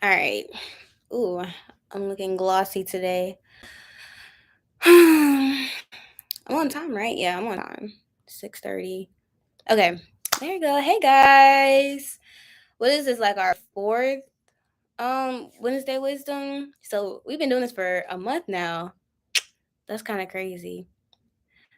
All right. Ooh, I'm looking glossy today. I'm on time, right? Yeah, I'm on time. 6:30. Okay. There you go. Hey guys. What is this, like our fourth Wednesday wisdom? So we've been doing this for a month now. That's kind of crazy.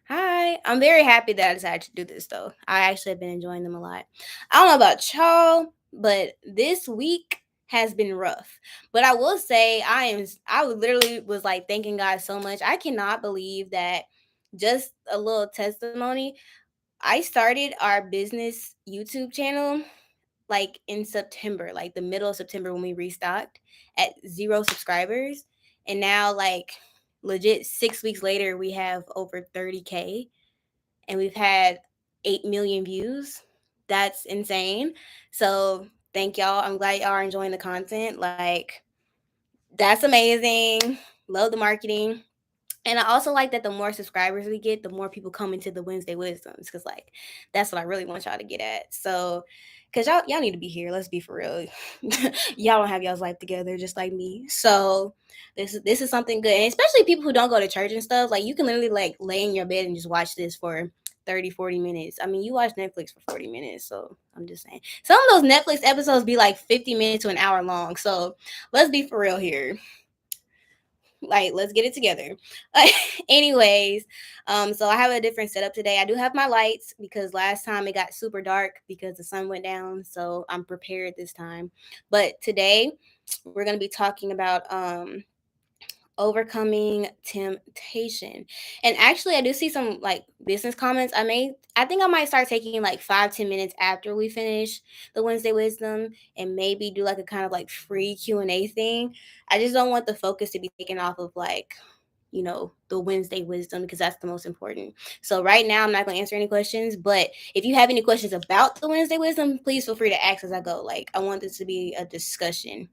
Hi. I'm very happy that I decided to do this though. I actually have been enjoying them a lot. I don't know about y'all, but this week has been rough. But I will say I literally was like thanking God so much. I cannot believe that, just a little testimony. I started our business YouTube channel like in September, like the middle of September when we restocked at 0 subscribers. And now, like, legit 6 weeks later, we have over 30K and we've had 8 million views. That's insane. So thank y'all. I'm glad y'all are enjoying the content. Like, that's amazing. Love the marketing. And I also like that the more subscribers we get, the more people come into the Wednesday Wisdoms, because like that's what I really want y'all to get at. So, because y'all need to be here. Let's be for real. Y'all don't have y'all's life together just like me. So this is something good, and especially people who don't go to church and stuff. Like, you can literally like lay in your bed and just watch this for 30-40 minutes. I mean, you watch Netflix for 40 minutes, so I'm just saying. Some of those Netflix episodes be like 50 minutes to an hour long. So let's be for real here. Like, let's get it together. Anyways, so I have a different setup today. I do have my lights because last time it got super dark because the sun went down, so I'm prepared this time. But today we're going to be talking about overcoming temptation. And actually, I do see some like business comments. I think I might start taking like 5-10 minutes after we finish the Wednesday wisdom, and maybe do like a kind of like free Q&A thing. I just don't want the focus to be taken off of, like, the Wednesday wisdom, because that's the most important. So right now I'm not going to answer any questions, but if you have any questions about the Wednesday wisdom, please feel free to ask as I go. Like, I want this to be a discussion.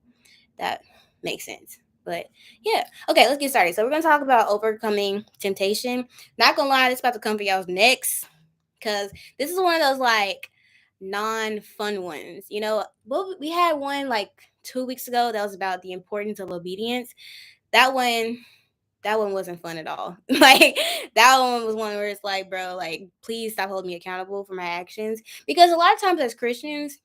That makes sense. But yeah, okay, let's get started. So we're gonna talk about overcoming temptation. Not gonna lie, this about to come for y'all's next, because this is one of those like non-fun ones. Well, we had one like 2 weeks ago that was about the importance of obedience. That one wasn't fun at all. Like, that one was one where it's like, bro, like, please stop holding me accountable for my actions, because a lot of times as Christians,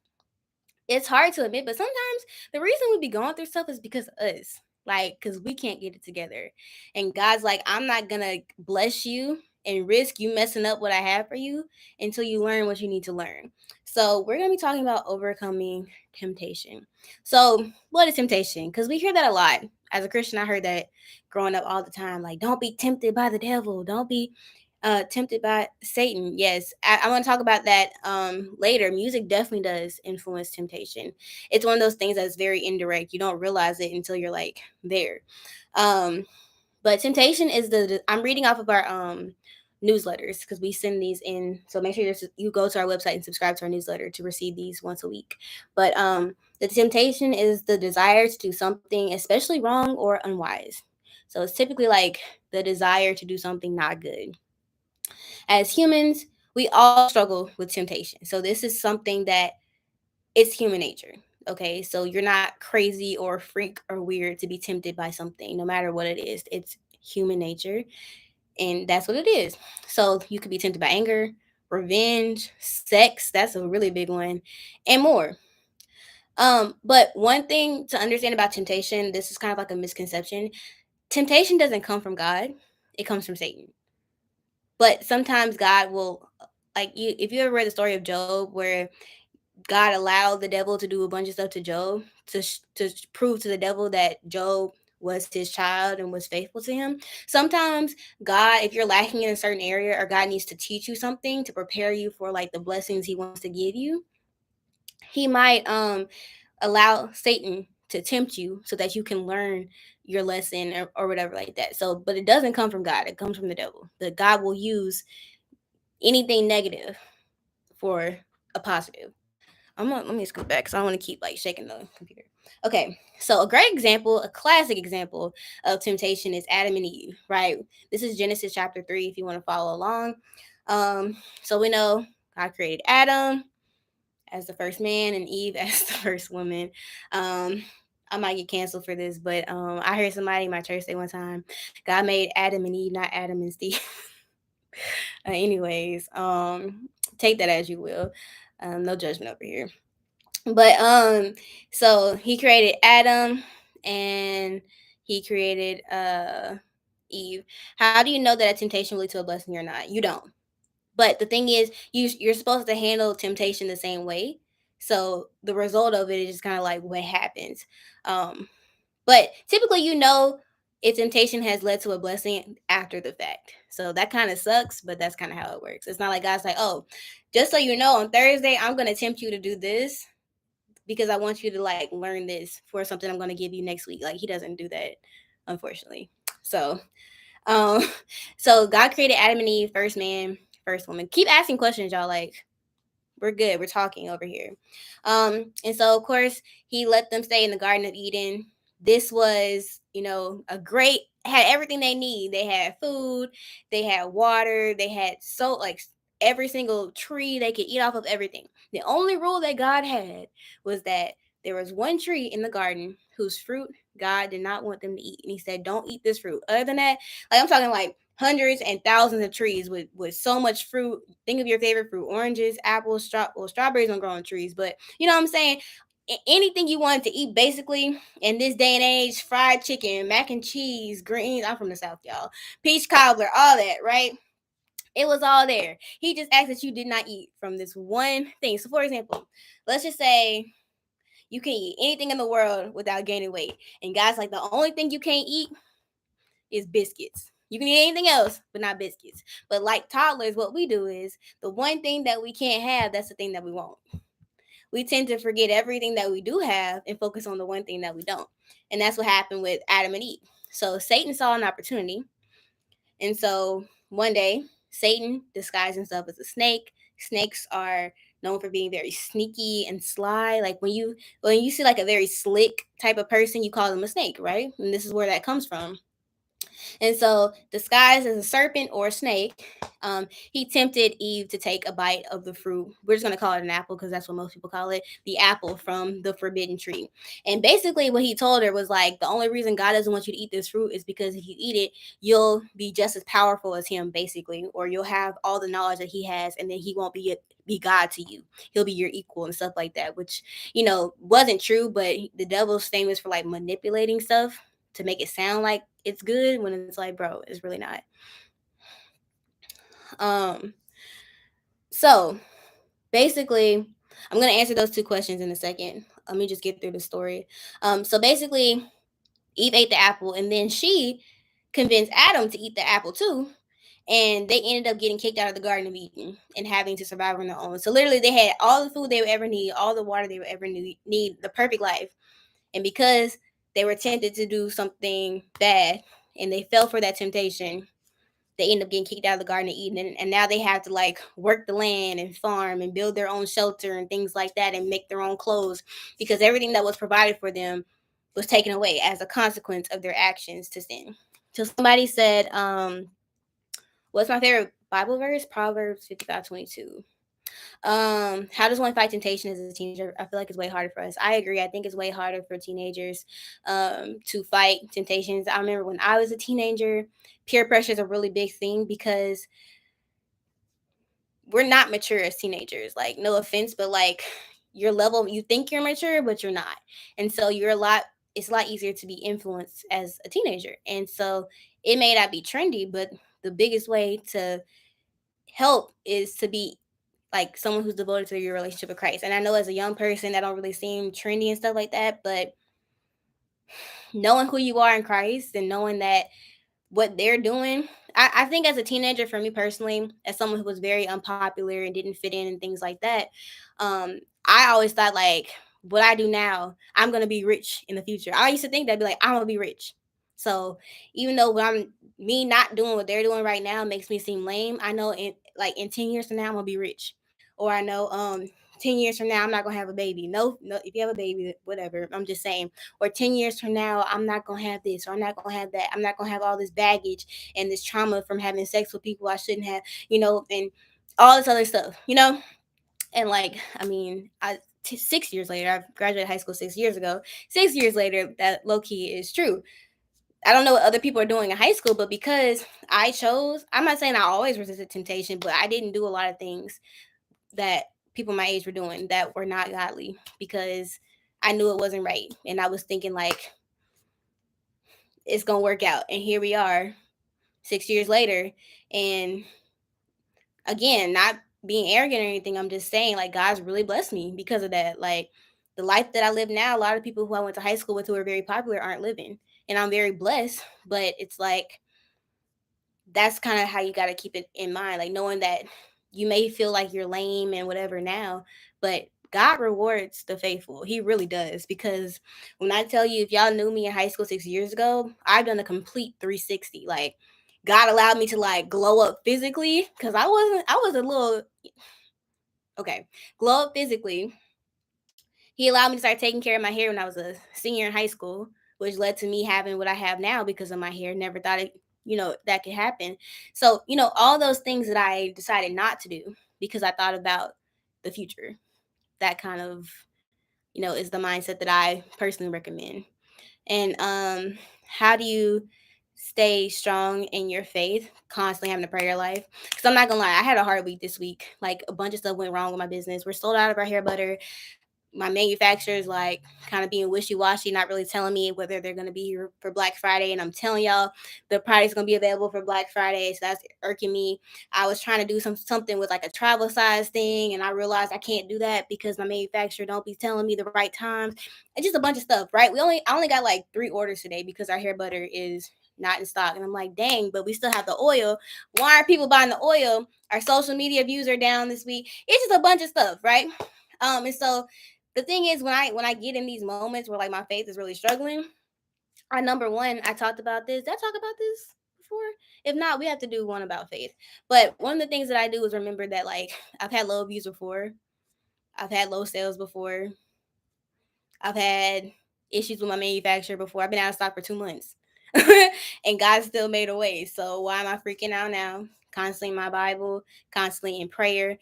it's hard to admit, but sometimes the reason we be going through stuff is because of us. Like, because we can't get it together. And God's like, I'm not going to bless you and risk you messing up what I have for you until you learn what you need to learn. So, we're going to be talking about overcoming temptation. So, what is temptation? Because we hear that a lot. As a Christian, I heard that growing up all the time. Like, don't be tempted by the devil. Don't be tempted by Satan. Yes, I want to talk about that later. Music definitely does influence temptation. It's one of those things that's very indirect. You don't realize it until you're like there. Um, but temptation is I'm reading off of our newsletters, because we send these in. So make sure you go to our website and subscribe to our newsletter to receive these once a week. But the temptation is the desire to do something especially wrong or unwise. So it's typically like the desire to do something not good. As humans, we all struggle with temptation. So this is something that, it's human nature. Okay, so you're not crazy or freak or weird to be tempted by something, no matter what it is. It's human nature, and that's what it is. So you could be tempted by anger, revenge, sex. That's a really big one, and more. But one thing to understand about temptation, this is kind of like a misconception. Temptation doesn't come from God; it comes from Satan. But sometimes God will, like, if you ever read the story of Job, where God allowed the devil to do a bunch of stuff to Job to prove to the devil that Job was his child and was faithful to him. Sometimes God, if you're lacking in a certain area, or God needs to teach you something to prepare you for like the blessings he wants to give you, he might allow Satan to tempt you so that you can learn your lesson, or whatever like that. So, but it doesn't come from God, it comes from the devil. The God will use anything negative for a positive. Let me scoot back because I don't want to keep like shaking the computer. Okay, so a great example, a classic example of temptation is Adam and Eve, right? This is Genesis chapter 3 if you want to follow along. So we know God created Adam as the first man and Eve as the first woman. Um, I might get canceled for this, but I heard somebody in my church say one time, God made Adam and Eve, not Adam and Steve. Anyways, take that as you will. No judgment over here. But so he created Adam and he created Eve. How do you know that a temptation will lead to a blessing or not? You don't. But the thing is, you're supposed to handle temptation the same way. So the result of it is just kind of like what happens. Um, but typically, if temptation has led to a blessing after the fact. So that kind of sucks, but that's kind of how it works. It's not like God's like, oh, just so you know, on Thursday, I'm going to tempt you to do this because I want you to like learn this for something I'm going to give you next week. Like, he doesn't do that, unfortunately. So, um, so God created Adam and Eve, first man, first woman. Keep asking questions, y'all. Like, we're good. We're talking over here. And so of course he let them stay in the Garden of Eden. This was, a great had everything they need. They had food, they had water, they had so like every single tree they could eat off of everything. The only rule that God had was that there was one tree in the garden whose fruit God did not want them to eat. And he said, don't eat this fruit. Other than that, like I'm talking like hundreds and thousands of trees with so much fruit. Think of your favorite fruit: oranges, apples, strawberries don't grow on trees, but you know what I'm saying. Anything you wanted to eat, basically, in this day and age: fried chicken, mac and cheese, greens. I'm from the South, y'all. Peach cobbler, all that, right? It was all there. He just asked that you did not eat from this one thing. So, for example, let's just say you can eat anything in the world without gaining weight, and guys, like the only thing you can't eat is biscuits. You can eat anything else, but not biscuits. But like toddlers, what we do is the one thing that we can't have, that's the thing that we want. We tend to forget everything that we do have and focus on the one thing that we don't. And that's what happened with Adam and Eve. So Satan saw an opportunity. And so one day, Satan disguised himself as a snake. Snakes are known for being very sneaky and sly. Like when you see like a very slick type of person, you call them a snake, right? And this is where that comes from. And so, disguised as a serpent or a snake, he tempted Eve to take a bite of the fruit. We're just going to call it an apple because that's what most people call it, the apple from the forbidden tree. And basically, what he told her was like, the only reason God doesn't want you to eat this fruit is because if you eat it, you'll be just as powerful as him, basically, or you'll have all the knowledge that he has, and then he won't be God to you. He'll be your equal and stuff like that, which, wasn't true, but the devil's famous for like manipulating stuff to make it sound like it's good when it's like, bro, it's really not. Um, so basically, I'm gonna answer those two questions in a second. Let me just get through the story. So basically, Eve ate the apple, and then she convinced Adam to eat the apple too. And they ended up getting kicked out of the Garden of Eden and having to survive on their own. So literally, they had all the food they would ever need, all the water they would ever need, the perfect life. And because they were tempted to do something bad and they fell for that temptation, they end up getting kicked out of the Garden of Eden. And now they have to like work the land and farm and build their own shelter and things like that and make their own clothes because everything that was provided for them was taken away as a consequence of their actions to sin. So somebody said, what's my favorite Bible verse? Proverbs 55:22. How does one fight temptation as a teenager? I feel like it's way harder for us. I agree. I think it's way harder for teenagers to fight temptations. I remember when I was a teenager, peer pressure is a really big thing because we're not mature as teenagers. Like, no offense, but like your level, you think you're mature, but you're not. And so it's a lot easier to be influenced as a teenager. And so it may not be trendy, but the biggest way to help is to be like someone who's devoted to your relationship with Christ. And I know as a young person that don't really seem trendy and stuff like that, but knowing who you are in Christ and knowing that what they're doing, I think as a teenager, for me personally, as someone who was very unpopular and didn't fit in and things like that, I always thought like what I do now, I'm gonna be rich in the future. I used to think that'd be like I'm gonna be rich. So even though when I'm me not doing what they're doing right now makes me seem lame, I know in 10 years from now I'm gonna be rich. Or I know 10 years from now I'm not gonna have a baby. No, no, if you have a baby, whatever. I'm just saying. Or 10 years from now I'm not gonna have this, or I'm not gonna have that. I'm not gonna have all this baggage and this trauma from having sex with people I shouldn't have, and all this other stuff. And like, I mean, 6 years later, I graduated high school 6 years ago. 6 years later, that low key is true. I don't know what other people are doing in high school, but because I chose, I'm not saying I always resisted temptation, but I didn't do a lot of things that people my age were doing that were not godly because I knew it wasn't right. And I was thinking, like, it's going to work out. And here we are 6 years later. And again, not being arrogant or anything, I'm just saying, like, God's really blessed me because of that. Like, the life that I live now, a lot of people who I went to high school with who are very popular aren't living. And I'm very blessed, but it's like, that's kind of how you got to keep it in mind, like knowing that you may feel like you're lame and whatever now, but God rewards the faithful. He really does. Because when I tell you, if y'all knew me in high school 6 years ago, I've done a complete 360. Like, God allowed me to like glow up physically because I was a little, okay, glow up physically. He allowed me to start taking care of my hair when I was a senior in high school, which led to me having what I have now because of my hair. Never thought it, that could happen. So, all those things that I decided not to do because I thought about the future. That kind of, is the mindset that I personally recommend. And how do you stay strong in your faith, constantly having a prayer life? Because I'm not gonna lie, I had a hard week this week. Like, a bunch of stuff went wrong with my business. We're sold out of our hair butter. My manufacturers like kind of being wishy-washy, not really telling me whether they're going to be here for Black Friday. And I'm telling y'all, the product's going to be available for Black Friday. So that's irking me. I was trying to do something with like a travel size thing, and I realized I can't do that because my manufacturer don't be telling me the right times. And just a bunch of stuff, right? I only got like 3 orders today because our hair butter is not in stock. And I'm like, dang, but we still have the oil. Why aren't people buying the oil? Our social media views are down this week. It's just a bunch of stuff, right? And so the thing is, when I get in these moments where like my faith is really struggling, number one, I talked about this. Did I talk about this before? If not, we have to do one about faith. But one of the things that I do is remember that like I've had low views before, I've had low sales before, I've had issues with my manufacturer before. I've been out of stock for 2 months, and God still made a way. So why am I freaking out now? Constantly in my Bible, constantly in prayer,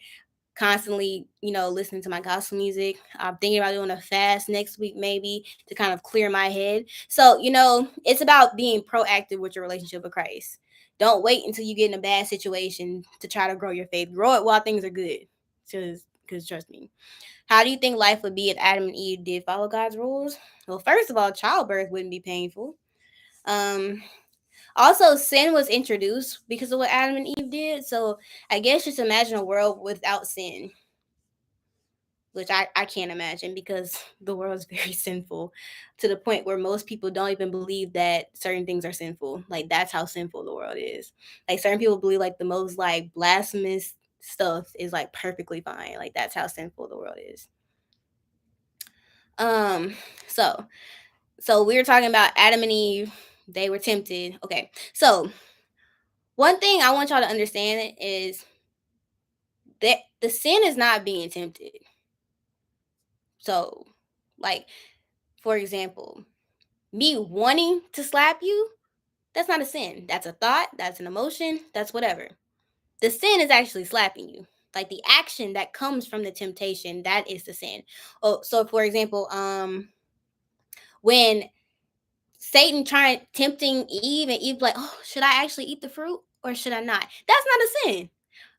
constantly, listening to my gospel music. I'm thinking about doing a fast next week, maybe to kind of clear my head. So, it's about being proactive with your relationship with Christ. Don't wait until you get in a bad situation to try to grow your faith. Grow it while things are good. Because trust me. How do you think life would be if Adam and Eve did follow God's rules? Well, first of all, childbirth wouldn't be painful. Um, Also, sin was introduced because of what Adam and Eve did. So I guess just imagine a world without sin, which I can't imagine because the world is very sinful to the point where most people don't even believe that certain things are sinful. Like, that's how sinful the world is. Like, certain people believe like the most like blasphemous stuff is like perfectly fine. Like, that's how sinful the world is. Um, so we were talking about Adam and Eve. They were tempted. Okay, so one thing I want y'all to understand is that the sin is not being tempted. So, like, for example, me wanting to slap you, that's not a sin. That's a thought, that's an emotion, that's whatever. The sin is actually slapping you. Like, the action that comes from the temptation, that is the sin. Oh, so for example, when Satan tried tempting Eve, and Eve like, oh, should I actually eat the fruit or should I not? That's not a sin.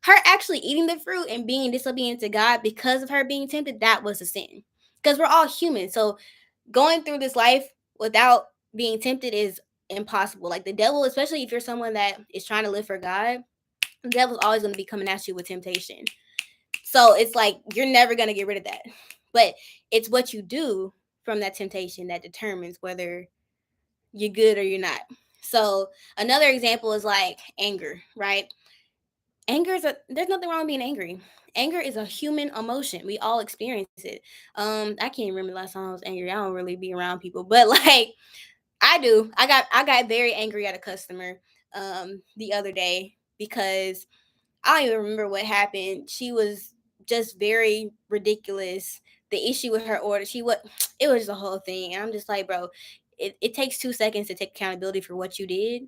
Her actually eating the fruit and being disobedient to God because of her being tempted, that was a sin. Because we're all human. So going through this life without being tempted is impossible. Like, the devil, especially if you're someone that is trying to live for God, the devil's always going to be coming at you with temptation. So it's like you're never going to get rid of that. But it's what you do from that temptation that determines whether you're good or you're not. So another example is like anger, right? There's nothing wrong with being angry. Anger is a human emotion. We all experience it. I can't remember the last time I was angry. I don't really be around people, but like I do. I got very angry at a customer the other day because I don't even remember what happened. She was just very ridiculous. The issue with her order, it was the whole thing. And I'm just like, bro, it takes 2 seconds to take accountability for what you did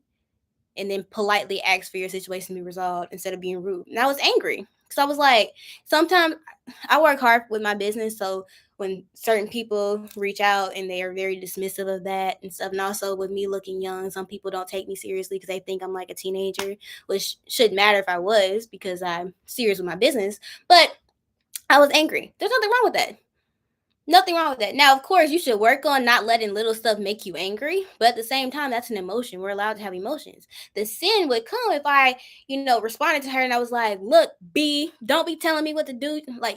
and then politely ask for your situation to be resolved instead of being rude. And I was angry. Because I was like, sometimes I work hard with my business. So when certain people reach out and they are very dismissive of that and stuff, and also with me looking young, some people don't take me seriously because they think I'm like a teenager, which shouldn't matter if I was because I'm serious with my business. But I was angry. There's nothing wrong with that. Nothing wrong with that. Now, of course, you should work on not letting little stuff make you angry, but at the same time, that's an emotion. We're allowed to have emotions. The sin would come if I, responded to her and I was like, "Look, B, don't be telling me what to do," like,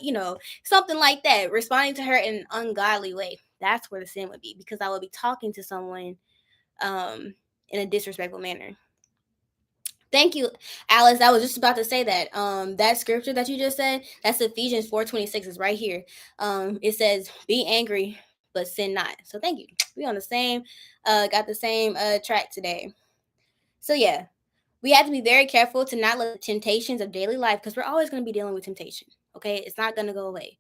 something like that. Responding to her in an ungodly way. That's where the sin would be because I would be talking to someone um in a disrespectful manner. Thank you, Alice. I was just about to say that. That scripture that you just said, that's Ephesians 4:26 is right here. It says, "Be angry, but sin not." So thank you. We on the same, got the same track today. So yeah, we have to be very careful to not let the temptations of daily life, because we're always going to be dealing with temptation. Okay, it's not going to go away.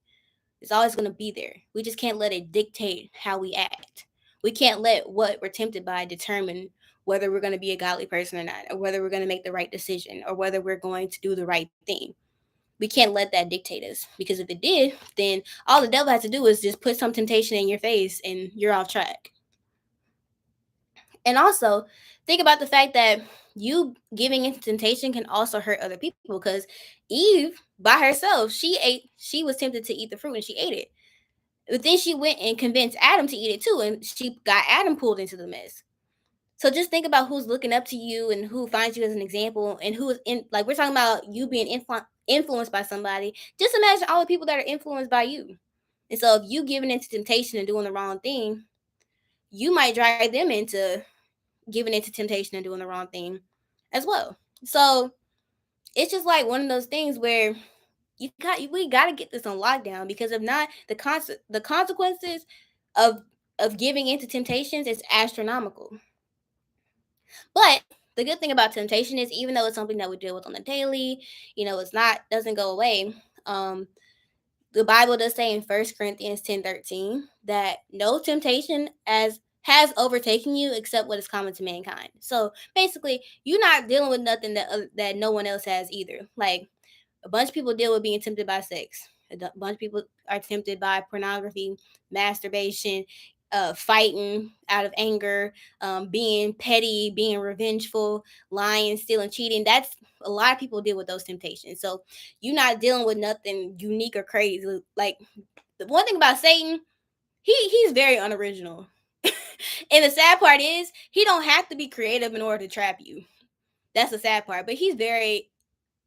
It's always going to be there. We just can't let it dictate how we act. We can't let what we're tempted by determine whether we're going to be a godly person or not, or whether we're going to make the right decision, or whether we're going to do the right thing. We can't let that dictate us, because if it did, then all the devil has to do is just put some temptation in your face and you're off track. And also, think about the fact that you giving into temptation can also hurt other people, because Eve by herself, she was tempted to eat the fruit and she ate it. But then she went and convinced Adam to eat it too, and she got Adam pulled into the mess. So just think about who's looking up to you and who finds you as an example, and who is in, like, we're talking about you being influenced by somebody. Just imagine all the people that are influenced by you. And so if you giving into temptation and doing the wrong thing, you might drive them into giving into temptation and doing the wrong thing as well. So it's just like one of those things where we got to get this on lockdown, because if not, the consequences of giving into temptations is astronomical. But the good thing about temptation is, even though it's something that we deal with on the daily, it's not doesn't go away. Um, the Bible does say in 1 Corinthians 10:13 that no temptation as has overtaken you except what is common to mankind. So basically, you're not dealing with nothing that no one else has either. Like, a bunch of people deal with being tempted by sex. A bunch of people are tempted by pornography, masturbation, fighting out of anger, being petty, being revengeful, lying, stealing, cheating. That's a lot of people deal with those temptations. So you're not dealing with nothing unique or crazy. Like, the one thing about Satan, he's very unoriginal. And the sad part is, he don't have to be creative in order to trap you. That's the sad part. But he's very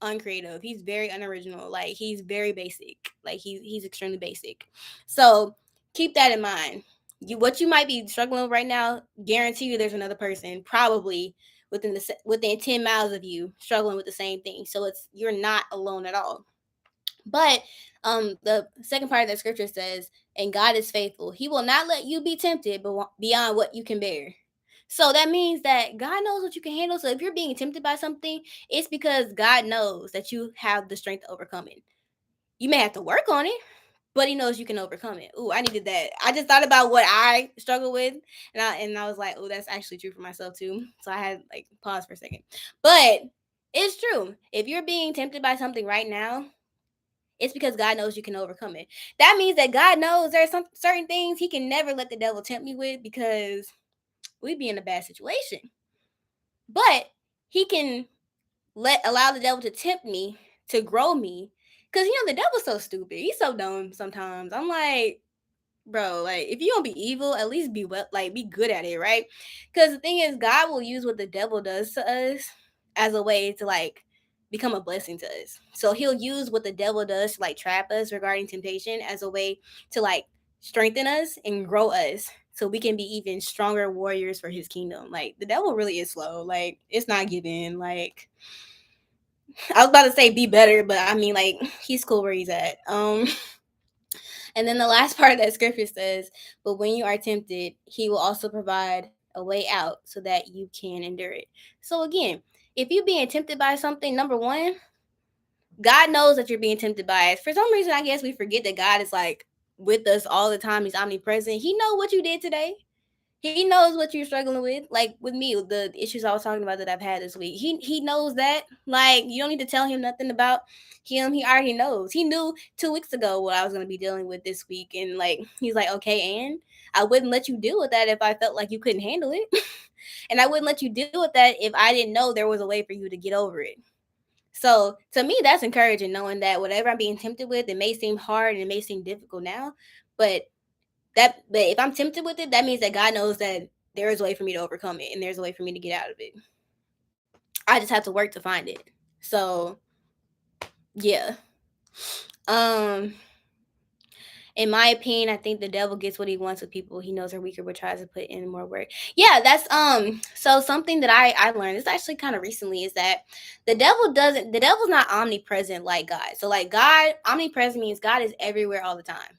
uncreative. He's very unoriginal. Like, he's very basic. Like, he's extremely basic. So keep that in mind. What you might be struggling with right now, guarantee you there's another person probably within 10 miles of you struggling with the same thing. So you're not alone at all. But the second part of that scripture says, "And God is faithful. He will not let you be tempted but beyond what you can bear." So that means that God knows what you can handle. So if you're being tempted by something, it's because God knows that you have the strength to overcome it. You may have to work on it, but he knows you can overcome it. Ooh, I needed that. I just thought about what I struggle with, and I was like, oh, that's actually true for myself too. So I had like pause for a second. But it's true. If you're being tempted by something right now, it's because God knows you can overcome it. That means that God knows there's some certain things he can never let the devil tempt me with, because we'd be in a bad situation. But he can allow the devil to tempt me to grow me. Because the devil's so stupid. He's so dumb sometimes. I'm like, bro, like, if you don't be evil, at least be good at it, right? Because the thing is, God will use what the devil does to us as a way to like become a blessing to us. So he'll use what the devil does to like trap us regarding temptation as a way to like strengthen us and grow us, so we can be even stronger warriors for his kingdom. Like, the devil really is slow. Like, it's not giving. Like, I was about to say be better, but I mean, like, he's cool where he's at. And then the last part of that scripture says, "But when you are tempted, he will also provide a way out so that you can endure it." So again, if you're being tempted by something, number one, God knows that you're being tempted by it. For some reason, I guess we forget that God is like with us all the time. He's omnipresent. He know what you did today. He knows what you're struggling with. Like with me, the issues I was talking about that I've had this week. He knows that. Like you don't need to tell him nothing about him. He already knows. He knew 2 weeks ago what I was gonna be dealing with this week, and like he's like, okay, and I wouldn't let you deal with that if I felt like you couldn't handle it, and I wouldn't let you deal with that if I didn't know there was a way for you to get over it. So to me, that's encouraging, knowing that whatever I'm being tempted with, it may seem hard and it may seem difficult now, but but if I'm tempted with it, that means that God knows that there is a way for me to overcome it and there's a way for me to get out of it. I just have to work to find it. So yeah. Um in my opinion, I think the devil gets what he wants with people he knows are weaker but tries to put in more work. Yeah, that's so something that I learned, it's actually kind of recently, is that the devil's not omnipresent like God. So like God, omnipresent means God is everywhere all the time.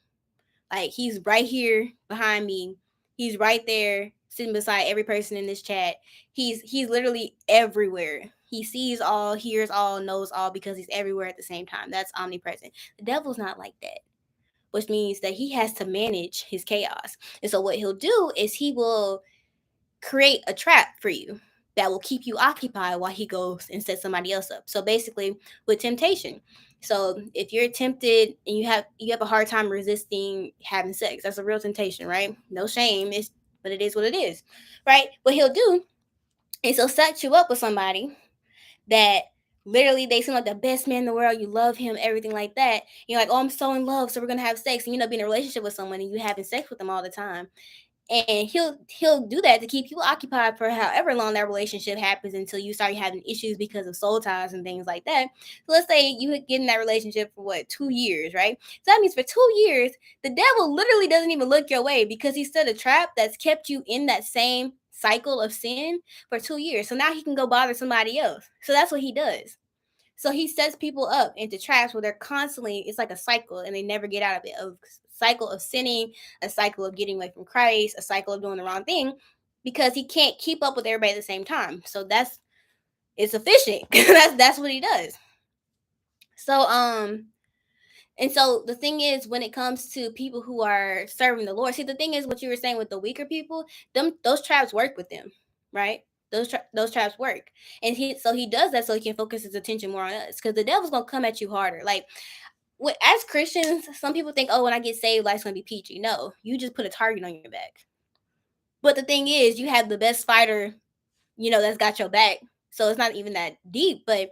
Like he's right here behind me. He's right there sitting beside every person in this chat. He's literally everywhere. He sees all, hears all, knows all because he's everywhere at the same time. That's omnipresent. The devil's not like that, which means that he has to manage his chaos. And so what he'll do is he will create a trap for you that will keep you occupied while he goes and sets somebody else up. So basically with temptation. So if you're tempted and you have a hard time resisting having sex, that's a real temptation, right? No shame, but it is what it is. Right? What he'll do is he'll set you up with somebody that literally they seem like the best man in the world. You love him, everything like that. You're like, oh, I'm so in love, so we're gonna have sex. And you know, being in a relationship with someone and you having sex with them all the time, and he'll do that to keep you occupied for however long that relationship happens until you start having issues because of soul ties and things like that. So let's say you get in that relationship for what, 2 years, right? So that means for 2 years the devil literally doesn't even look your way because he set a trap that's kept you in that same cycle of sin for 2 years. So now he can go bother somebody else. So that's what he does. So he sets people up into traps where they're constantly, it's like a cycle and they never get out of it. A cycle of sinning, a cycle of getting away from Christ, a cycle of doing the wrong thing because he can't keep up with everybody at the same time. So it's efficient. That's what he does. So and so the thing is, when it comes to people who are serving the Lord, see, the thing is what you were saying with the weaker people, those traps work with them, right? Those traps work, and he does that so he can focus his attention more on us, because the devil's gonna come at you harder. Like as Christians, some people think, oh, when I get saved, life's gonna be peachy. No, you just put a target on your back. But the thing is, you have the best fighter, that's got your back. So it's not even that deep, but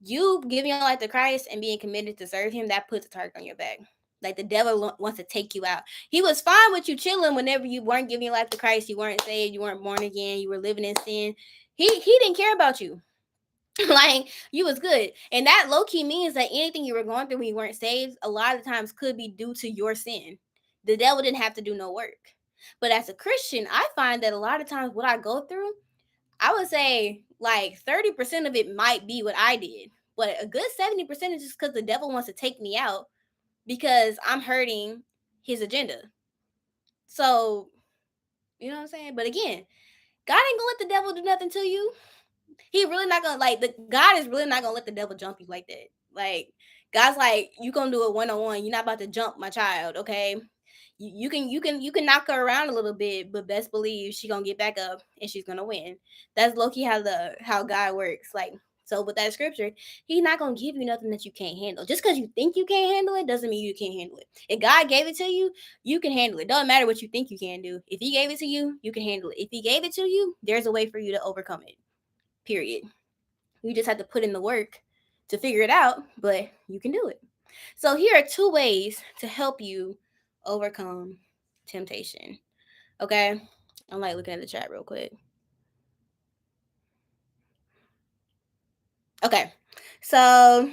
you giving your life to Christ and being committed to serve him, that puts a target on your back. Like the devil wants to take you out. He was fine with you chilling whenever you weren't giving your life to Christ, you weren't saved, you weren't born again, you were living in sin. He didn't care about you. Like you was good. And that low key means that anything you were going through when you weren't saved, a lot of times could be due to your sin. The devil didn't have to do no work. But as a Christian, I find that a lot of times what I go through, I would say like 30% of it might be what I did, but a good 70% is just because the devil wants to take me out because I'm hurting his agenda. So, you know what I'm saying? But again, God ain't gonna let the devil do nothing to you. He really not gonna like the God is really not gonna let the devil jump you like that. Like God's like, you gonna do it 1-on-1. You're not about to jump my child, okay? You can knock her around a little bit, but best believe she gonna get back up and she's gonna win. That's low key how God works. Like so with that scripture, he's not gonna give you nothing that you can't handle. Just because you think you can't handle it doesn't mean you can't handle it. If God gave it to you, you can handle it. Doesn't matter what you think you can do. If he gave it to you, you can handle it. If he gave it to you, there's a way for you to overcome it. Period. You just have to put in the work to figure it out, but you can do it. So here are 2 ways to help you overcome temptation. Okay? I'm like looking at the chat real quick. Okay. So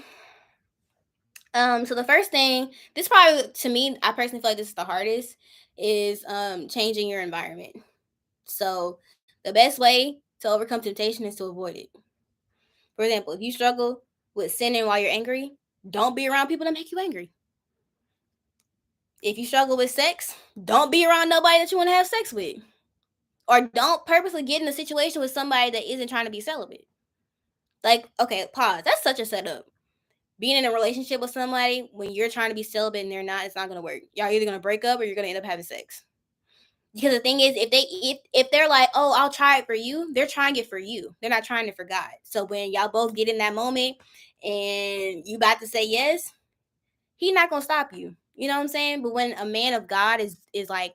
so the first thing, this probably to me, I personally feel like this is the hardest, is changing your environment. So the best way to overcome temptation is to avoid it. For example, if you struggle with sinning while you're angry, don't be around people that make you angry. If you struggle with sex, don't be around nobody that you want to have sex with. Or don't purposely get in a situation with somebody that isn't trying to be celibate. Like, okay, pause. That's such a setup. Being in a relationship with somebody when you're trying to be celibate and they're not, it's not going to work. Y'all either going to break up or you're going to end up having sex. Because the thing is, if they're like, oh, I'll try it for you, they're trying it for you. They're not trying it for God. So when y'all both get in that moment and you about to say yes, he's not gonna stop you. You know what I'm saying? But when a man of God is like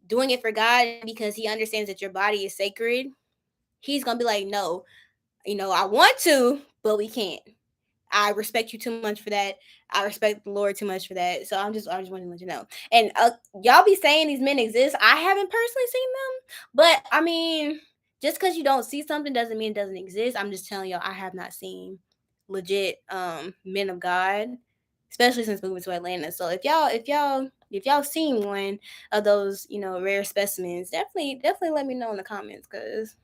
doing it for God because he understands that your body is sacred, he's gonna be like, no, I want to, but we can't. I respect you too much for that. I respect the Lord too much for that. So I just wanted to let you know. And y'all be saying these men exist. I haven't personally seen them, but I mean, just because you don't see something doesn't mean it doesn't exist. I'm just telling y'all, I have not seen legit men of God, especially since moving to Atlanta. So if y'all seen one of those rare specimens, definitely let me know in the comments because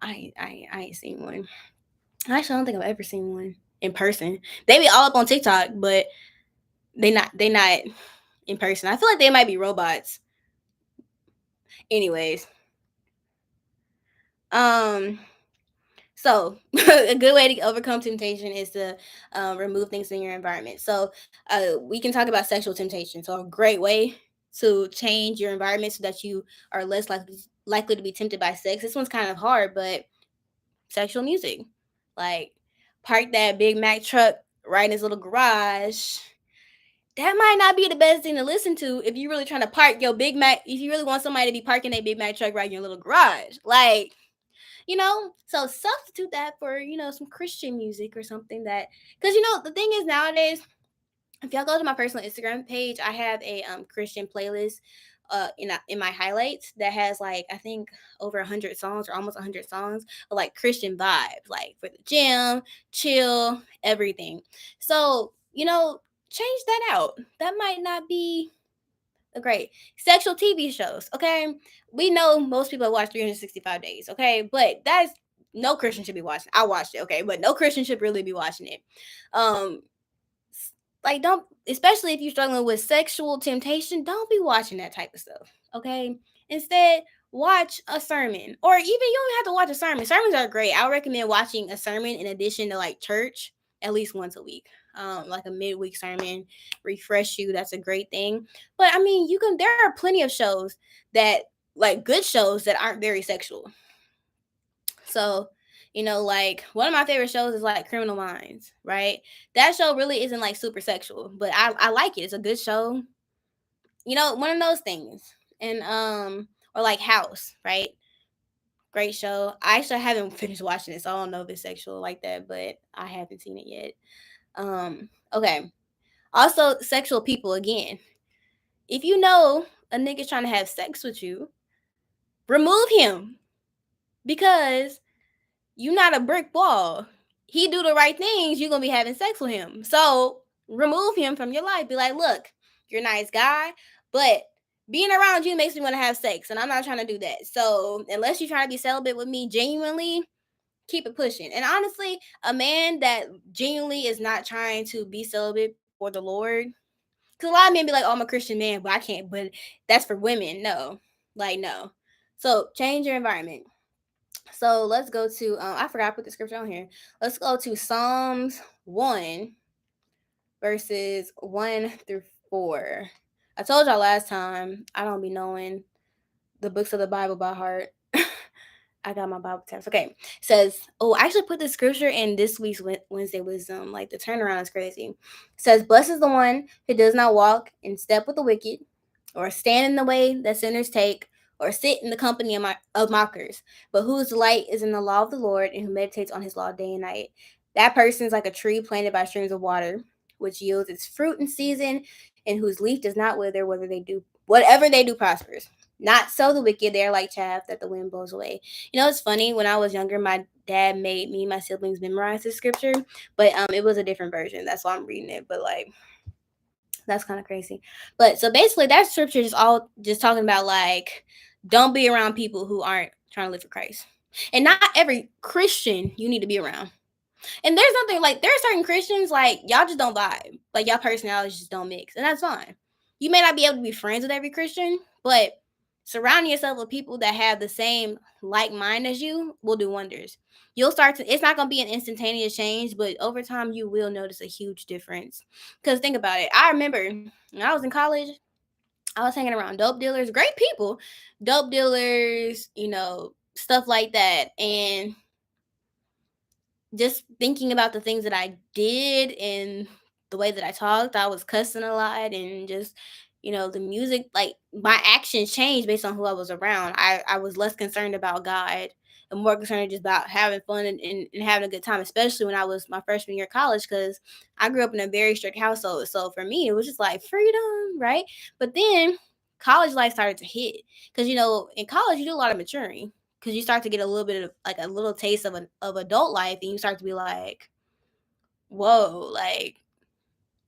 I ain't seen one. Actually, I don't think I've ever seen one in person. They be all up on TikTok, but they not in person. I feel like they might be robots. Anyways, um, so a good way to overcome temptation is to remove things in your environment. So we can talk about sexual temptation. So a great way to change your environment so that you are less likely to be tempted by sex. This one's kind of hard, but sexual music, like park that Big Mac truck right in his little garage. That might not be the best thing to listen to if you're really trying to park your Big Mac. If you really want somebody to be parking a Big Mac truck right in your little garage, so substitute that for some Christian music or something that, because the thing is nowadays, if y'all go to my personal Instagram page, I have a Christian playlist in my highlights that has like I think over 100 songs or almost 100 songs of like Christian vibes, like for the gym, chill, everything. So change that out. That might not be a great sexual TV shows. Okay, we know most people watch 365 days. Okay, but that's no Christian should be watching. I watched it. Okay, but no Christian should really be watching it. Um, like don't, especially if you're struggling with sexual temptation, don't be watching that type of stuff. Okay, instead watch a sermon, or even you don't have to watch a sermon. Sermons are great. I recommend watching a sermon in addition to like church at least once a week. Like a midweek sermon, refresh you. That's a great thing. But I mean, there are plenty of shows that, like good shows that aren't very sexual. So, like one of my favorite shows is like Criminal Minds, right? That show really isn't like super sexual, but I like it. It's a good show. One of those things. And or like House, right? Great show. I actually haven't finished watching it, so I don't know if it's sexual like that, but I haven't seen it yet. Okay. Also, sexual people again. If you know a nigga's trying to have sex with you, remove him because you not a brick wall. He do the right things, you're gonna be having sex with him. So remove him from your life. Be like, look, you're a nice guy, but being around you makes me want to have sex, and I'm not trying to do that. So unless you're trying to be celibate with me genuinely, keep it pushing. And honestly, a man that genuinely is not trying to be celibate for the Lord, because a lot of men be like, oh, I'm a Christian man, but I can't. But that's for women. No, like no. So change your environment. So let's go to I forgot to put the scripture on here. Let's go to Psalms 1 verses 1 through 4. I told y'all last time I don't be knowing the books of the Bible by heart. I got my Bible text. Okay. Says, oh, I actually put the scripture in this week's Wednesday wisdom. Like the turnaround is crazy. Says, blessed is the one who does not walk in step with the wicked, or stand in the way that sinners take, or sit in the company of mockers, but whose delight is in the law of the Lord, and who meditates on his law day and night. That person is like a tree planted by streams of water, which yields its fruit in season, and whose leaf does not wither, whatever they do prospers. Not so the wicked, they are like chaff that the wind blows away. It's funny. When I was younger, my dad made me and my siblings memorize the scripture, but it was a different version. That's why I'm reading it. But like, that's kind of crazy. But so basically, that scripture is all just talking about like, don't be around people who aren't trying to live for Christ, and not every Christian you need to be around. And there's nothing like, there are certain Christians like y'all just don't vibe, like y'all personalities just don't mix, and that's fine. You may not be able to be friends with every Christian, but surrounding yourself with people that have the same like mind as you will do wonders. You'll start to, it's not going to be an instantaneous change, but over time you will notice a huge difference. Because think about it. I remember when I was in college, I was hanging around dope dealers, great people, dope dealers, stuff like that. And just thinking about the things that I did and the way that I talked, I was cussing a lot, and just, the music, like my actions changed based on who I was around. I was less concerned about God and more concerned just about having fun and having a good time, especially when I was my freshman year of college, because I grew up in a very strict household. So for me, it was just like freedom, right? But then college life started to hit, because, in college, you do a lot of maturing, because you start to get a little bit of like a little taste of adult life, and you start to be like, whoa, like,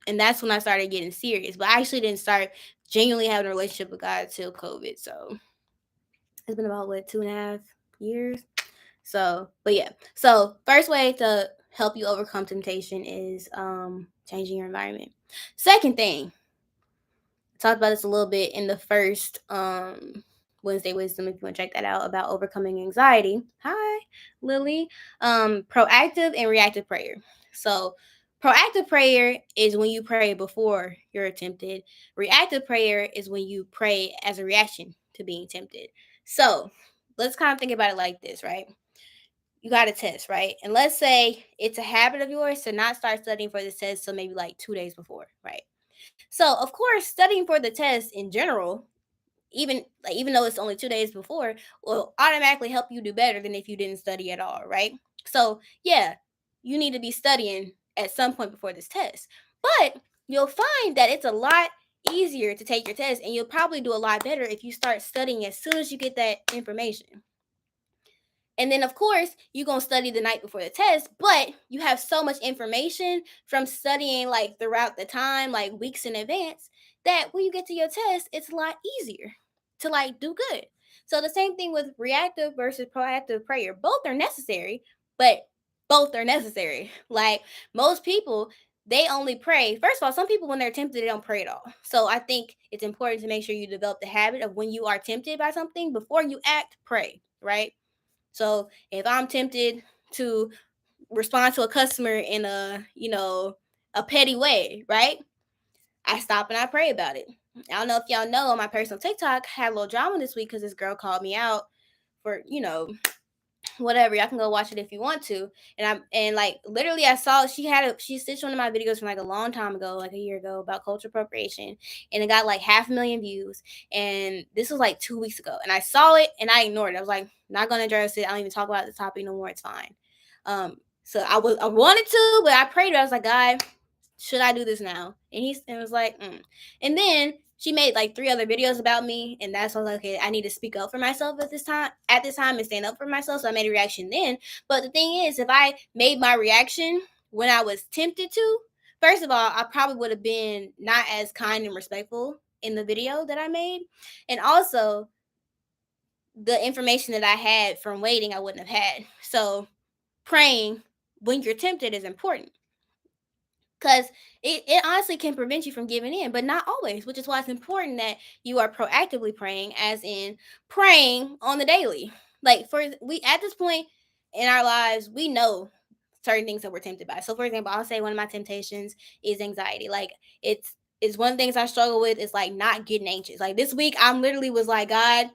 and that's when I started getting serious. But I actually didn't start genuinely having a relationship with God till COVID. So it's been about, what, 2.5 years. So, but yeah. So first way to help you overcome temptation is changing your environment. Second thing, talked about this a little bit in the first Wednesday Wisdom, if you want to check that out, about overcoming anxiety. Hi, Lily. Proactive and reactive prayer. So proactive prayer is when you pray before you're tempted. Reactive prayer is when you pray as a reaction to being tempted. So let's kind of think about it like this, right? You got a test, right? And let's say it's a habit of yours to not start studying for this test so maybe like 2 days before, right? So of course, studying for the test in general, even though it's only 2 days before, will automatically help you do better than if you didn't study at all, right? So yeah, you need to be studying at some point before this test. But you'll find that it's a lot easier to take your test, and you'll probably do a lot better if you start studying as soon as you get that information. And then, of course, you're going to study the night before the test, but you have so much information from studying like throughout the time, like weeks in advance, that when you get to your test, it's a lot easier to like do good. So the same thing with reactive versus proactive prayer. Both are necessary, but both are necessary. Like most people, they only pray. First of all, some people, when they're tempted, they don't pray at all. So I think it's important to make sure you develop the habit of, when you are tempted by something, before you act, pray, right? So if I'm tempted to respond to a customer in a petty way, right? I stop and I pray about it. I don't know if y'all know, on my personal TikTok, I had a little drama this week because this girl called me out for, whatever. Y'all can go watch it if you want to. And like literally, I saw she stitched one of my videos from like a long time ago, like a year ago, about culture appropriation, and it got like 500,000 views. And this was like 2 weeks ago, and I saw it and I ignored it. I was like, not gonna address it. I don't even talk about the topic no more. It's fine. So I wanted to, but I prayed. I was like, God, should I do this now? And was like, And then she made like 3 other videos about me, and that's why I was like, okay, I need to speak up for myself at this time and stand up for myself. So I made a reaction then. But the thing is, if I made my reaction when I was tempted to, first of all, I probably would have been not as kind and respectful in the video that I made. And also, the information that I had from waiting, I wouldn't have had. So praying when you're tempted is important, because it honestly can prevent you from giving in, but not always, which is why it's important that you are proactively praying, as in praying on the daily. Like, we at this point in our lives, we know certain things that we're tempted by. So for example, I'll say one of my temptations is anxiety. Like, it's one of the things I struggle with, is like not getting anxious. Like this week, I'm literally was like, God,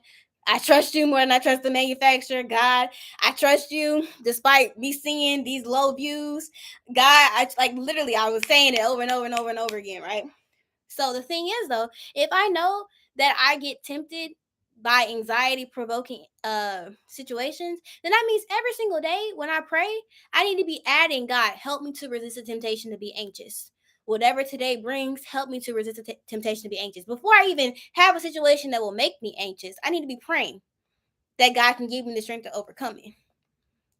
I trust you more than I trust the manufacturer. God, I trust you despite me seeing these low views. God, I like literally, I was saying it over and over and over and over again, right? So the thing is, though, if I know that I get tempted by anxiety provoking situations, then that means every single day when I pray, I need to be adding, God, help me to resist the temptation to be anxious. Whatever today brings, help me to resist the temptation to be anxious. Before I even have a situation that will make me anxious, I need to be praying that God can give me the strength to overcome it.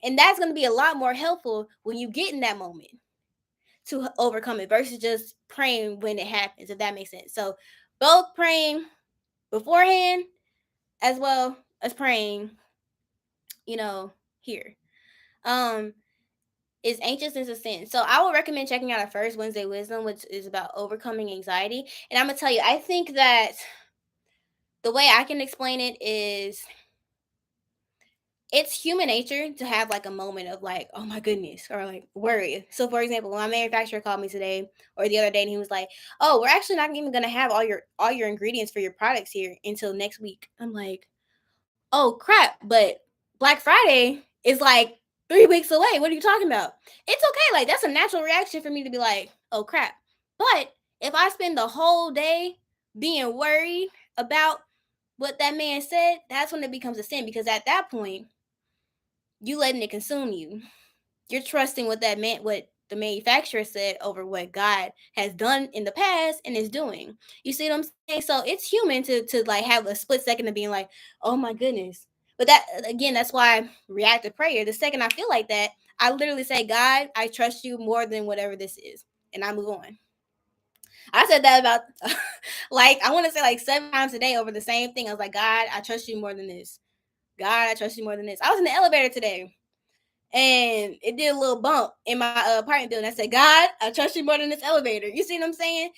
And that's going to be a lot more helpful when you get in that moment to overcome it, versus just praying when it happens, if that makes sense. So both praying beforehand as well as praying, here. Um, is anxiousness a sin? So I would recommend checking out our first Wednesday Wisdom, which is about overcoming anxiety. And I'm gonna tell you, I think that the way I can explain it is, it's human nature to have like a moment of like, oh my goodness, or like worry. So for example, when my manufacturer called me today or the other day and he was like, oh, we're actually not even gonna have all your ingredients for your products here until next week. I'm like, oh crap, but Black Friday is like 3 weeks away. What are you talking about? It's okay, like that's a natural reaction for me to be like, oh crap. But if I spend the whole day being worried about what that man said, that's when it becomes a sin, because at that point you letting it consume you. You're trusting what the manufacturer said over what God has done in the past and is doing. You see what I'm saying? So it's human to like have a split second of being like, oh my goodness. But that again, that's why reactive prayer. The second I feel like that, I literally say, God, I trust you more than whatever this is, and I move on. I said that about like I want to say like 7 times a day over the same thing. I was like, God, I trust you more than this. God, I trust you more than this. I was in the elevator today and it did a little bump in my apartment building. I said, God, I trust you more than this elevator. You see what I'm saying?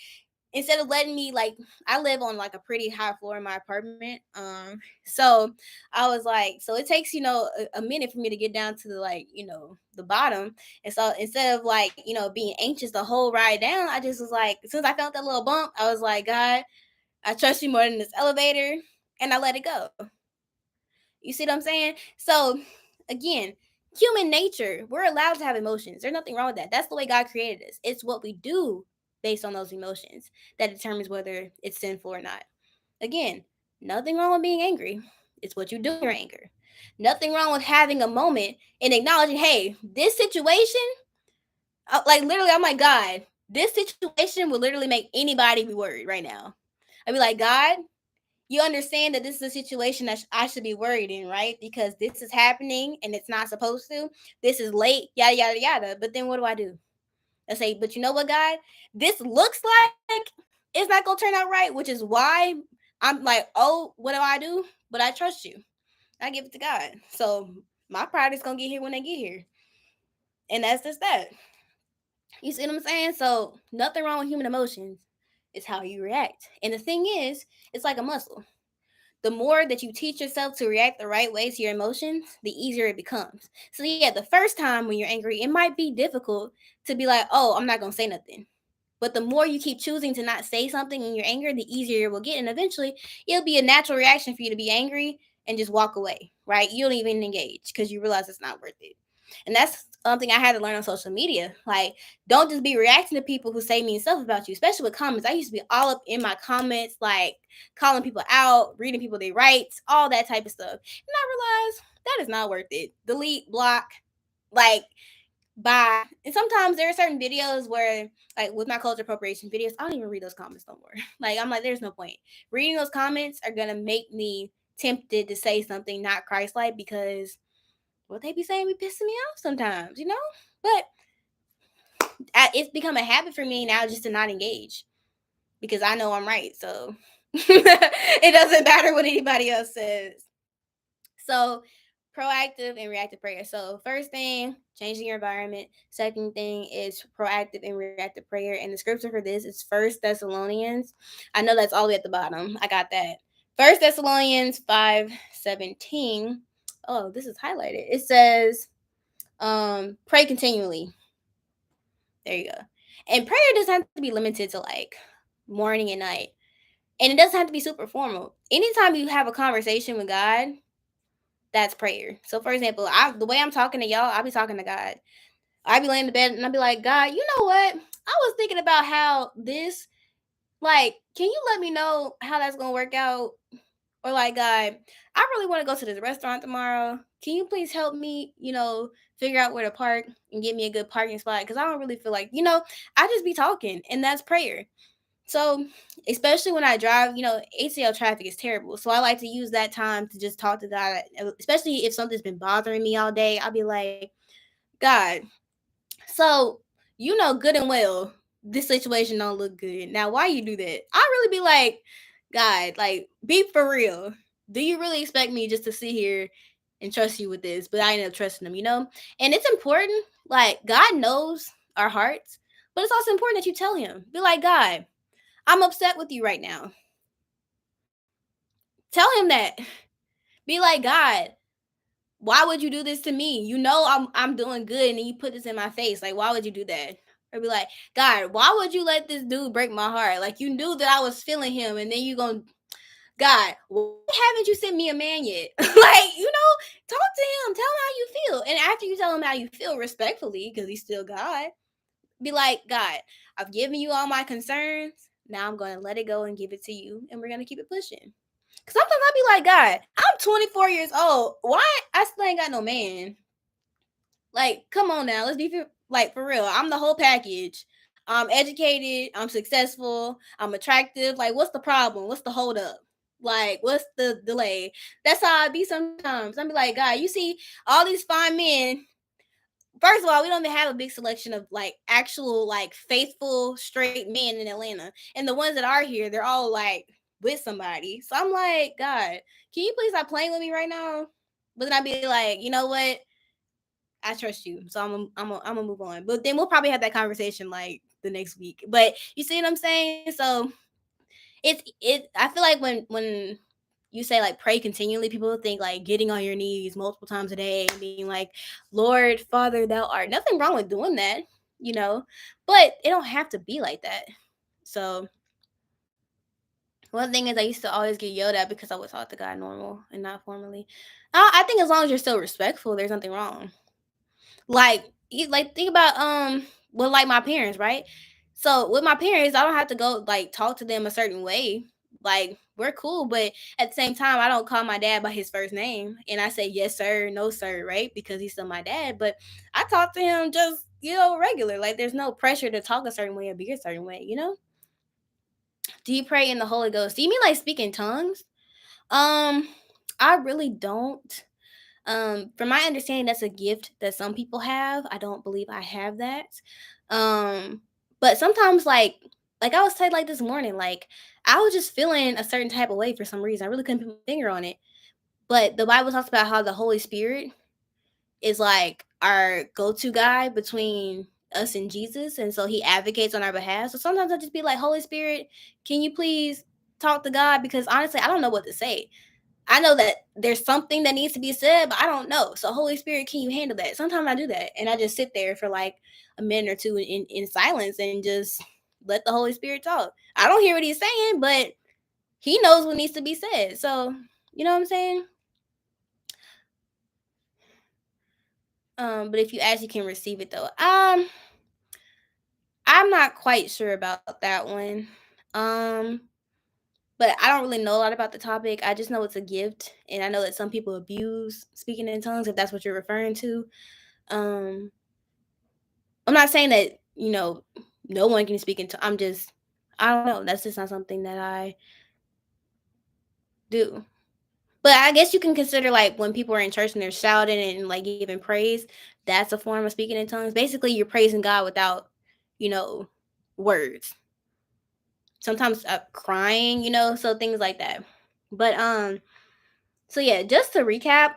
Instead of letting me like, I live on like a pretty high floor in my apartment. So I was like, so it takes a minute for me to get down to the like the bottom. And so instead of like being anxious the whole ride down, I just was like, as soon as I felt that little bump, I was like, God, I trust you more than this elevator, and I let it go. You see what I'm saying? So again, human nature, we're allowed to have emotions. There's nothing wrong with that. That's the way God created us. It's what we do based on those emotions that determines whether it's sinful or not. Again, nothing wrong with being angry. It's what you do in your anger. Nothing wrong with having a moment and acknowledging, hey, this situation, like literally, I'm like, God, this situation will literally make anybody be worried right now. I'd be like, God, you understand that this is a situation that I should be worried in, right? Because this is happening and it's not supposed to. This is late, yada, yada, yada. But then what do? I say, but you know what, God? This looks like it's not going to turn out right, which is why I'm like, oh, what do I do? But I trust you. I give it to God. So my pride is going to get here when they get here. And that's just that. You see what I'm saying? So nothing wrong with human emotions. It's how you react. And the thing is, it's like a muscle. The more that you teach yourself to react the right way to your emotions, the easier it becomes. So yeah, the first time when you're angry, it might be difficult to be like, oh, I'm not gonna say nothing. But the more you keep choosing to not say something in your anger, the easier it will get. And eventually it'll be a natural reaction for you to be angry and just walk away, right? You don't even engage because you realize it's not worth it. And that's something I had to learn on social media. Like, don't just be reacting to people who say mean stuff about you, especially with comments. I used to be all up in my comments, like calling people out, reading people their rights, all that type of stuff. And I realized that is not worth it. Delete, block, like, bye. And sometimes there are certain videos where, like with my culture appropriation videos, I don't even read those comments no more. Like, I'm like, there's no point. Reading those comments are gonna make me tempted to say something not Christ-like because what they be saying be pissing me off sometimes, But it's become a habit for me now just to not engage because I know I'm right. So it doesn't matter what anybody else says. So proactive and reactive prayer. So first thing, changing your environment. Second thing is proactive and reactive prayer. And the scripture for this is First Thessalonians. I know that's all the way at the bottom. I got that. First Thessalonians 5:17. Oh, this is highlighted. It says, pray continually. There you go. And prayer doesn't have to be limited to like morning and night. And it doesn't have to be super formal. Anytime you have a conversation with God, that's prayer. So for example, the way I'm talking to y'all, I'll be talking to God. I'll be laying in bed and I'll be like, God, you know what? I was thinking about how this, like, can you let me know how that's gonna work out? Or like, God, I really want to go to this restaurant tomorrow. Can you please help me, figure out where to park and get me a good parking spot? Because I don't really feel like, I just be talking, and that's prayer. So, especially when I drive, ATL traffic is terrible. So I like to use that time to just talk to God, especially if something's been bothering me all day. I'll be like, God, so good and well this situation don't look good. Now, why you do that? I really be like, God, like, be for real. Do you really expect me just to sit here and trust you with this? But I end up trusting him. And it's important. Like, God knows our hearts, but it's also important that you tell him. Be like, God, I'm upset with you right now. Tell him that. Be like, God, Why would you do this to me? You know I'm doing good, and then you put this in my face. Like, why would you do that? Or be like, God, why would you let this dude break my heart? Like, you knew that I was feeling him, and then you gonna, God, why haven't you sent me a man yet? Like, talk to him, tell him how you feel, and after you tell him how you feel respectfully, because he's still God, be like, God, I've given you all my concerns. Now I'm gonna let it go and give it to you, and we're gonna keep it pushing. Cause sometimes I be like, God, I'm 24 years old. Why I still ain't got no man? Like, come on now, let's be like for real. I'm the whole package. I'm educated. I'm successful. I'm attractive. Like, what's the problem? What's the hold up? Like, what's the delay? That's how I be sometimes. I be like, God, you see all these fine men. First of all, we don't even have a big selection of like actual like faithful straight men in Atlanta, and the ones that are here, they're all like with somebody. So I'm like, God, can you please stop playing with me right now? But then I'd be like, you know what? I trust you, so I'm gonna move on. But then we'll probably have that conversation like the next week. But you see what I'm saying? So it. I feel like when you say like pray continually, people think like getting on your knees multiple times a day and being like, Lord, Father, thou art. Nothing wrong with doing that, you know, but it don't have to be like that. So one thing is I used to always get yelled at because I was taught to God normal and not formally. I think as long as you're still respectful, there's nothing wrong. Like think about with like my parents, right? So with my parents, I don't have to go like talk to them a certain way. Like we're cool, but at the same time, I don't call my dad by his first name, and I say yes sir, no sir, right? Because he's still my dad. But I talk to him just regular. Like there's no pressure to talk a certain way or be a certain way. Do you pray in the Holy Ghost? Do you mean like speak in tongues? Um, I really don't. From my understanding, that's a gift that some people have. I don't believe I have that. Um, but sometimes like I was saying like this morning, like I was just feeling a certain type of way for some reason. I really couldn't put my finger on it. But the Bible talks about how the Holy Spirit is like our go-to guy between us and Jesus, and so he advocates on our behalf. So sometimes I just be like, Holy Spirit, can you please talk to God? Because honestly, I don't know what to say. I know that there's something that needs to be said, but I don't know. So, Holy Spirit, can you handle that? Sometimes I do that. And I just sit there for like a minute or two in silence and just let the Holy Spirit talk. I don't hear what he's saying, but he knows what needs to be said. So, you know what I'm saying? But if you ask, you can receive it though. I'm not quite sure about that one. Um, but I don't really know a lot about the topic. I just know it's a gift, and I know that some people abuse speaking in tongues, if that's what you're referring to. Um, I'm not saying that, no one can speak into I don't know. That's just not something that I do. But I guess you can consider like when people are in church and they're shouting and like giving praise, that's a form of speaking in tongues. Basically, you're praising God without, you know, words. Sometimes crying, so things like that. But so yeah, just to recap,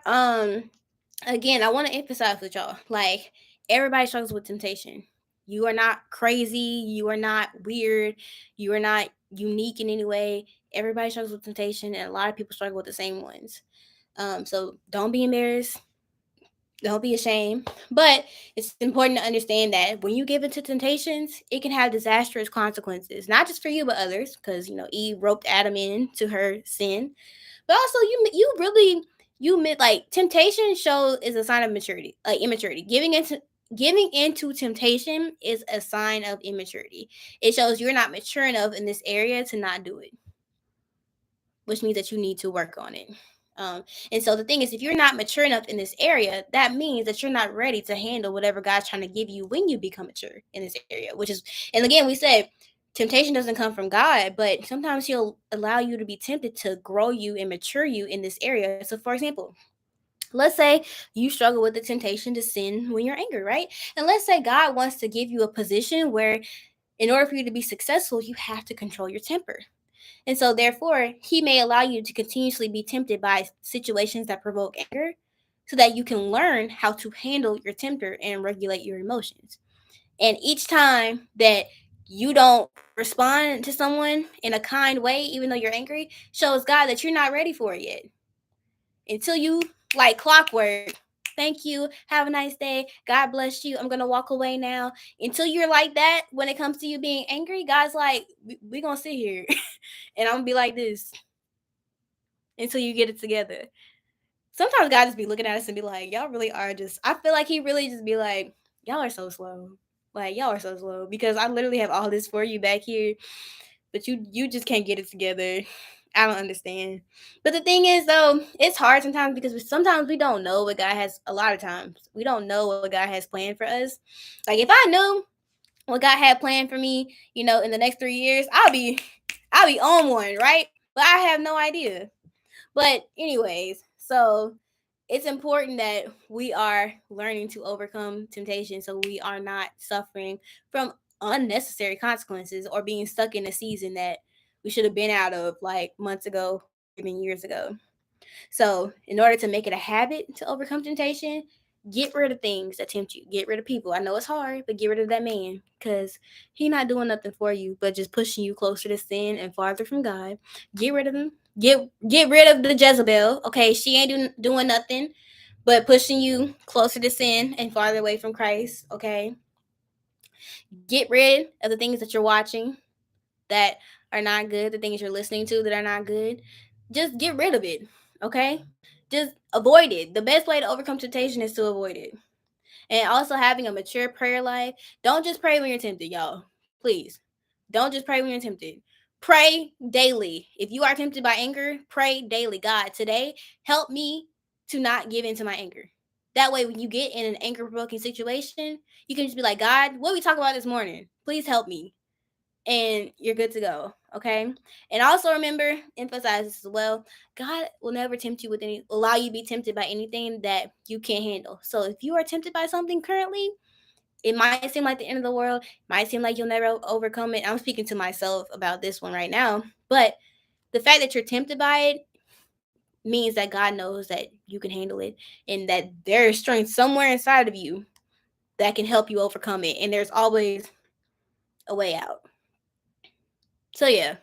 again, I want to emphasize with y'all, like everybody struggles with temptation. You are not crazy, you are not weird, you are not unique in any way. Everybody struggles with temptation, and a lot of people struggle with the same ones. So don't be embarrassed, don't be ashamed. But it's important to understand that when you give into temptations, it can have disastrous consequences, not just for you but others, because Eve roped Adam in to her sin. But also, you really you meant like temptation show is a sign of maturity, like immaturity. Giving into temptation is a sign of immaturity. It shows you're not mature enough in this area to not do it, which means that you need to work on it. And so the thing is, if you're not mature enough in this area, that means that you're not ready to handle whatever God's trying to give you when you become mature in this area. And again, we said temptation doesn't come from God, but sometimes He'll allow you to be tempted to grow you and mature you in this area. So, for example, let's say you struggle with the temptation to sin when you're angry, right? And let's say God wants to give you a position where, in order for you to be successful, you have to control your temper. And so, therefore, He may allow you to continuously be tempted by situations that provoke anger so that you can learn how to handle your temper and regulate your emotions. And each time that you don't respond to someone in a kind way, even though you're angry, shows God that you're not ready for it yet. Until you like clockwork. Thank you. Have a nice day. God bless you. I'm gonna walk away now. Until you're like that, when it comes to you being angry, God's like, we gonna sit here, and I'm gonna be like this until you get it together. Sometimes God just be looking at us and be like, y'all really are just. I feel like He really just be like, y'all are so slow. Like y'all are so slow because I literally have all this for you back here, but you just can't get it together. I don't understand. But the thing is though, it's hard sometimes because sometimes we don't know what God has. A lot of times we don't know what God has planned for us. Like if I knew what God had planned for me, in the next 3 years, I'll be on one, right? But I have no idea. But anyways, so it's important that we are learning to overcome temptation so we are not suffering from unnecessary consequences or being stuck in a season that we should have been out of like months ago or even years ago. So, in order to make it a habit to overcome temptation, get rid of things that tempt you. Get rid of people. I know it's hard, but get rid of that man because he not doing nothing for you, but just pushing you closer to sin and farther from God. Get rid of him. Get rid of the Jezebel. Okay, she ain't doing nothing but pushing you closer to sin and farther away from Christ. Okay, get rid of the things that you're watching that are not good, the things you're listening to that are not good. Just get rid of it. Okay, just avoid it. The best way to overcome temptation is to avoid it. And also having a mature prayer life. Don't just pray when you're tempted, y'all. Please. Don't just pray when you're tempted. Pray daily. If you are tempted by anger, pray daily. God, today, help me to not give in to my anger. That way, when you get in an anger provoking situation, you can just be like, God, what we talk about this morning? Please help me. And you're good to go. Okay. And also remember, emphasize this as well. God will never tempt you with allow you to be tempted by anything that you can't handle. So if you are tempted by something currently, it might seem like the end of the world, might seem like you'll never overcome it. I'm speaking to myself about this one right now. But the fact that you're tempted by it means that God knows that you can handle it and that there is strength somewhere inside of you that can help you overcome it. And there's always a way out. So yeah,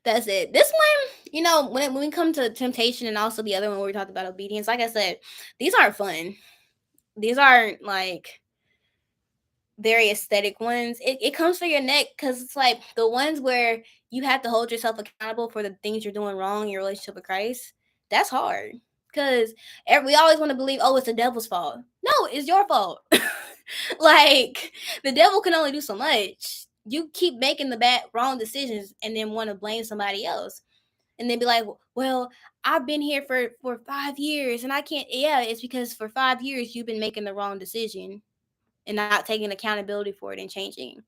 that's it. This one, when we come to temptation and also the other one where we talked about obedience, like I said, these aren't fun. These aren't like very aesthetic ones. It comes for your neck because it's like the ones where you have to hold yourself accountable for the things you're doing wrong in your relationship with Christ. That's hard because we always want to believe, oh, it's the devil's fault. No, it's your fault. Like the devil can only do so much. You keep making the wrong decisions and then want to blame somebody else and then be like, well, I've been here for 5 years and I can't. Yeah, it's because for 5 years you've been making the wrong decision and not taking accountability for it and changing.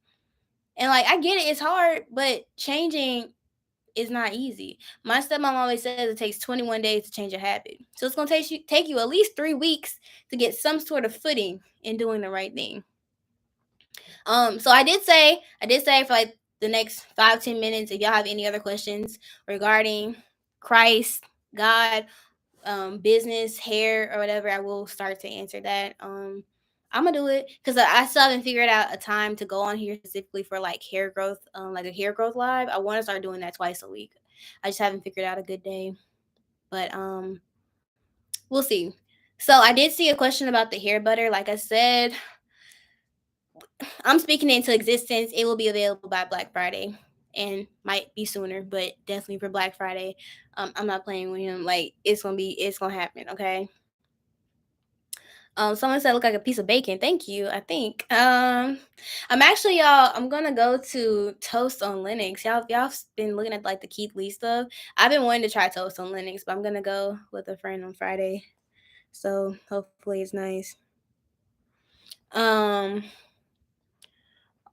And like I get it, it's hard, but changing is not easy. My stepmom always says it takes 21 days to change a habit. So it's gonna take you at least 3 weeks to get some sort of footing in doing the right thing. So I did say for like the next 5-10 minutes, if y'all have any other questions regarding Christ, God, business, hair, or whatever, I will start to answer that. I'm gonna do it because I still haven't figured out a time to go on here specifically for like hair growth, like a hair growth live. I want to start doing that twice a week. I just haven't figured out a good day, but we'll see. So I did see a question about the hair butter. Like I said, I'm speaking into existence. It will be available by Black Friday and might be sooner, but definitely for Black Friday. I'm not playing with him. Like it's gonna happen. Okay. Someone said look like a piece of bacon. Thank you. I think. I'm actually y'all. I'm gonna go to Toast on Linux. Y'all been looking at like the Keith Lee stuff. I've been wanting to try Toast on Linux, but I'm gonna go with a friend on Friday. So hopefully it's nice. Um.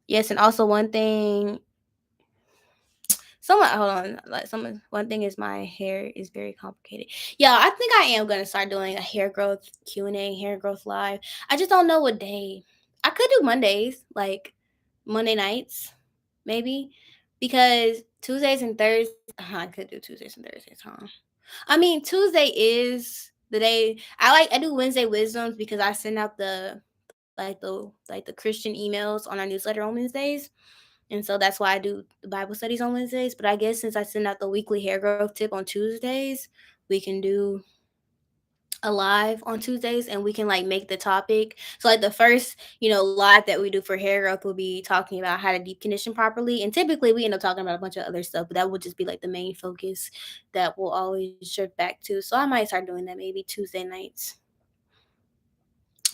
Yes, and also one thing. Someone hold on. Like someone one thing is my hair is very complicated. Yeah, I think I am gonna start doing a hair growth Q&A, hair growth live. I just don't know what day. I could do Mondays, like Monday nights, maybe. Because Tuesdays and Thursdays I could do Tuesdays and Thursdays, huh? I mean Tuesday is the day I do Wednesday wisdoms because I send out the Christian emails on our newsletter on Wednesdays. And so that's why I do the Bible studies on Wednesdays. But I guess since I send out the weekly hair growth tip on Tuesdays, we can do a live on Tuesdays, and we can like make the topic. So like the first, live that we do for hair growth will be talking about how to deep condition properly. And typically we end up talking about a bunch of other stuff, but that will just be like the main focus that we'll always shift back to. So I might start doing that maybe Tuesday nights.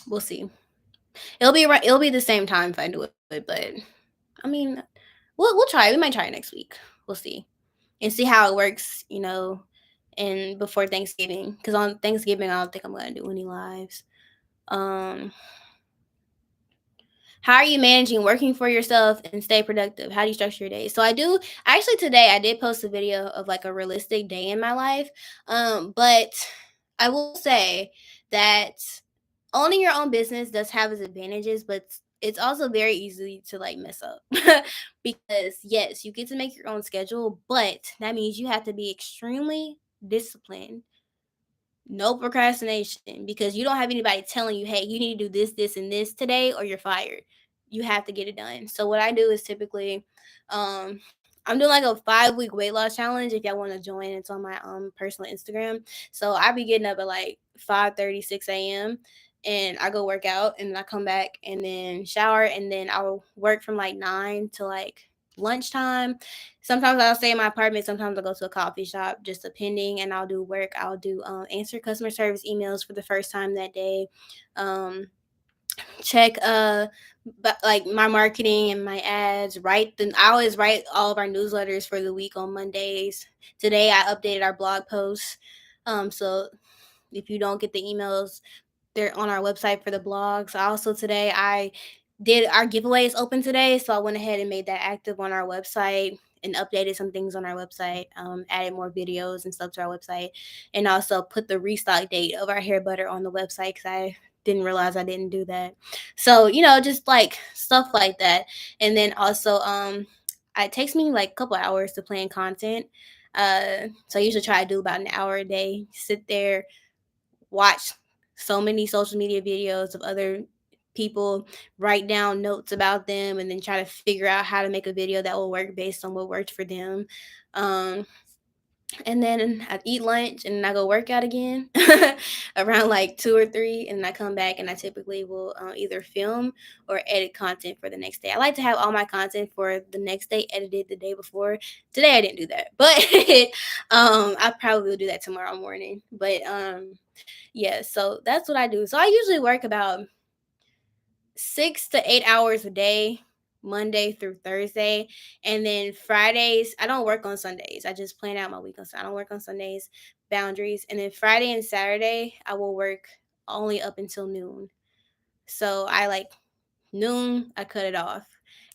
We'll see. It'll be the same time if I do it, but I mean, we'll try. We might try it next week. We'll see and see how it works. And before Thanksgiving, because on Thanksgiving I don't think I'm gonna do any lives. Um, how are you managing working for yourself and stay productive? How do you structure your day? So actually today I did post a video of like a realistic day in my life. But I will say that owning your own business does have its advantages, but it's also very easy to like mess up. Because yes, you get to make your own schedule, but that means you have to be extremely disciplined, no procrastination, because you don't have anybody telling you, hey, you need to do this, this, and this today, or you're fired. You have to get it done. So what I do is typically, I'm doing like a 5 week weight loss challenge. If y'all want to join, it's on my personal Instagram. So I be getting up at like 5:30, 6 a.m. and I go work out, and then I come back and then shower, and then I'll work from like 9 to like lunchtime. Sometimes I'll stay in my apartment. Sometimes I'll go to a coffee shop, just depending. And I'll do work. I'll do answer customer service emails for the first time that day. Um, check but like my marketing and my ads. I always write all of our newsletters for the week on Mondays. Today I updated our blog posts. So if you don't get the emails, they're on our website for the blogs. Also today I did our giveaway is open today, so I went ahead and made that active on our website and updated some things on our website, added more videos and stuff to our website, and also put the restock date of our hair butter on the website because I didn't realize I didn't do that. So just like stuff like that, and then also it takes me like a couple hours to plan content. So I usually try to do about an hour a day. Sit there, watch so many social media videos of other people, write down notes about them, and then try to figure out how to make a video that will work based on what worked for them. Um, and then I eat lunch and I go work out again around like 2 or 3. And then I come back and I typically will either film or edit content for the next day. I like to have all my content for the next day edited the day before. Today I didn't do that, but I probably will do that tomorrow morning. But yeah, so that's what I do. So I usually work about 6 to 8 hours a day, Monday through Thursday. And then Fridays, I don't work on Sundays. I just plan out my week on Sunday. I don't work on Sundays, boundaries. And then Friday and Saturday, I will work only up until noon. So I like noon, I cut it off,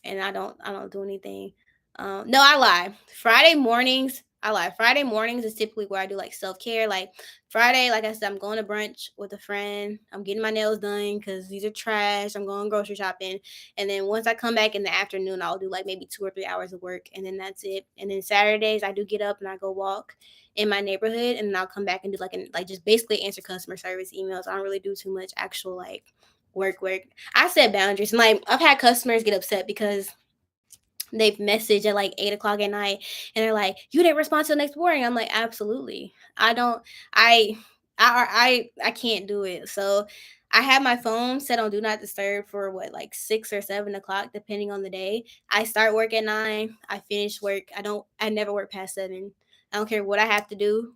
and I don't do anything. No, I lie. Friday mornings is typically where I do like self care. Like Friday, like I said, I'm going to brunch with a friend. I'm getting my nails done because these are trash. I'm going grocery shopping, and then once I come back in the afternoon, I'll do like maybe 2 or 3 hours of work, and then that's it. And then Saturdays, I do get up and I go walk in my neighborhood, and then I'll come back and do like just basically answer customer service emails. I don't really do too much actual like work. I set boundaries. And like I've had customers get upset because they've messaged at like 8 o'clock at night and they're like, "You didn't respond till next morning." I'm like, absolutely. I don't. I can't do it. So I have my phone set on do not disturb for what like 6 or 7 o'clock depending on the day. I start work at 9. I finish work. I never work past 7. I don't care what I have to do,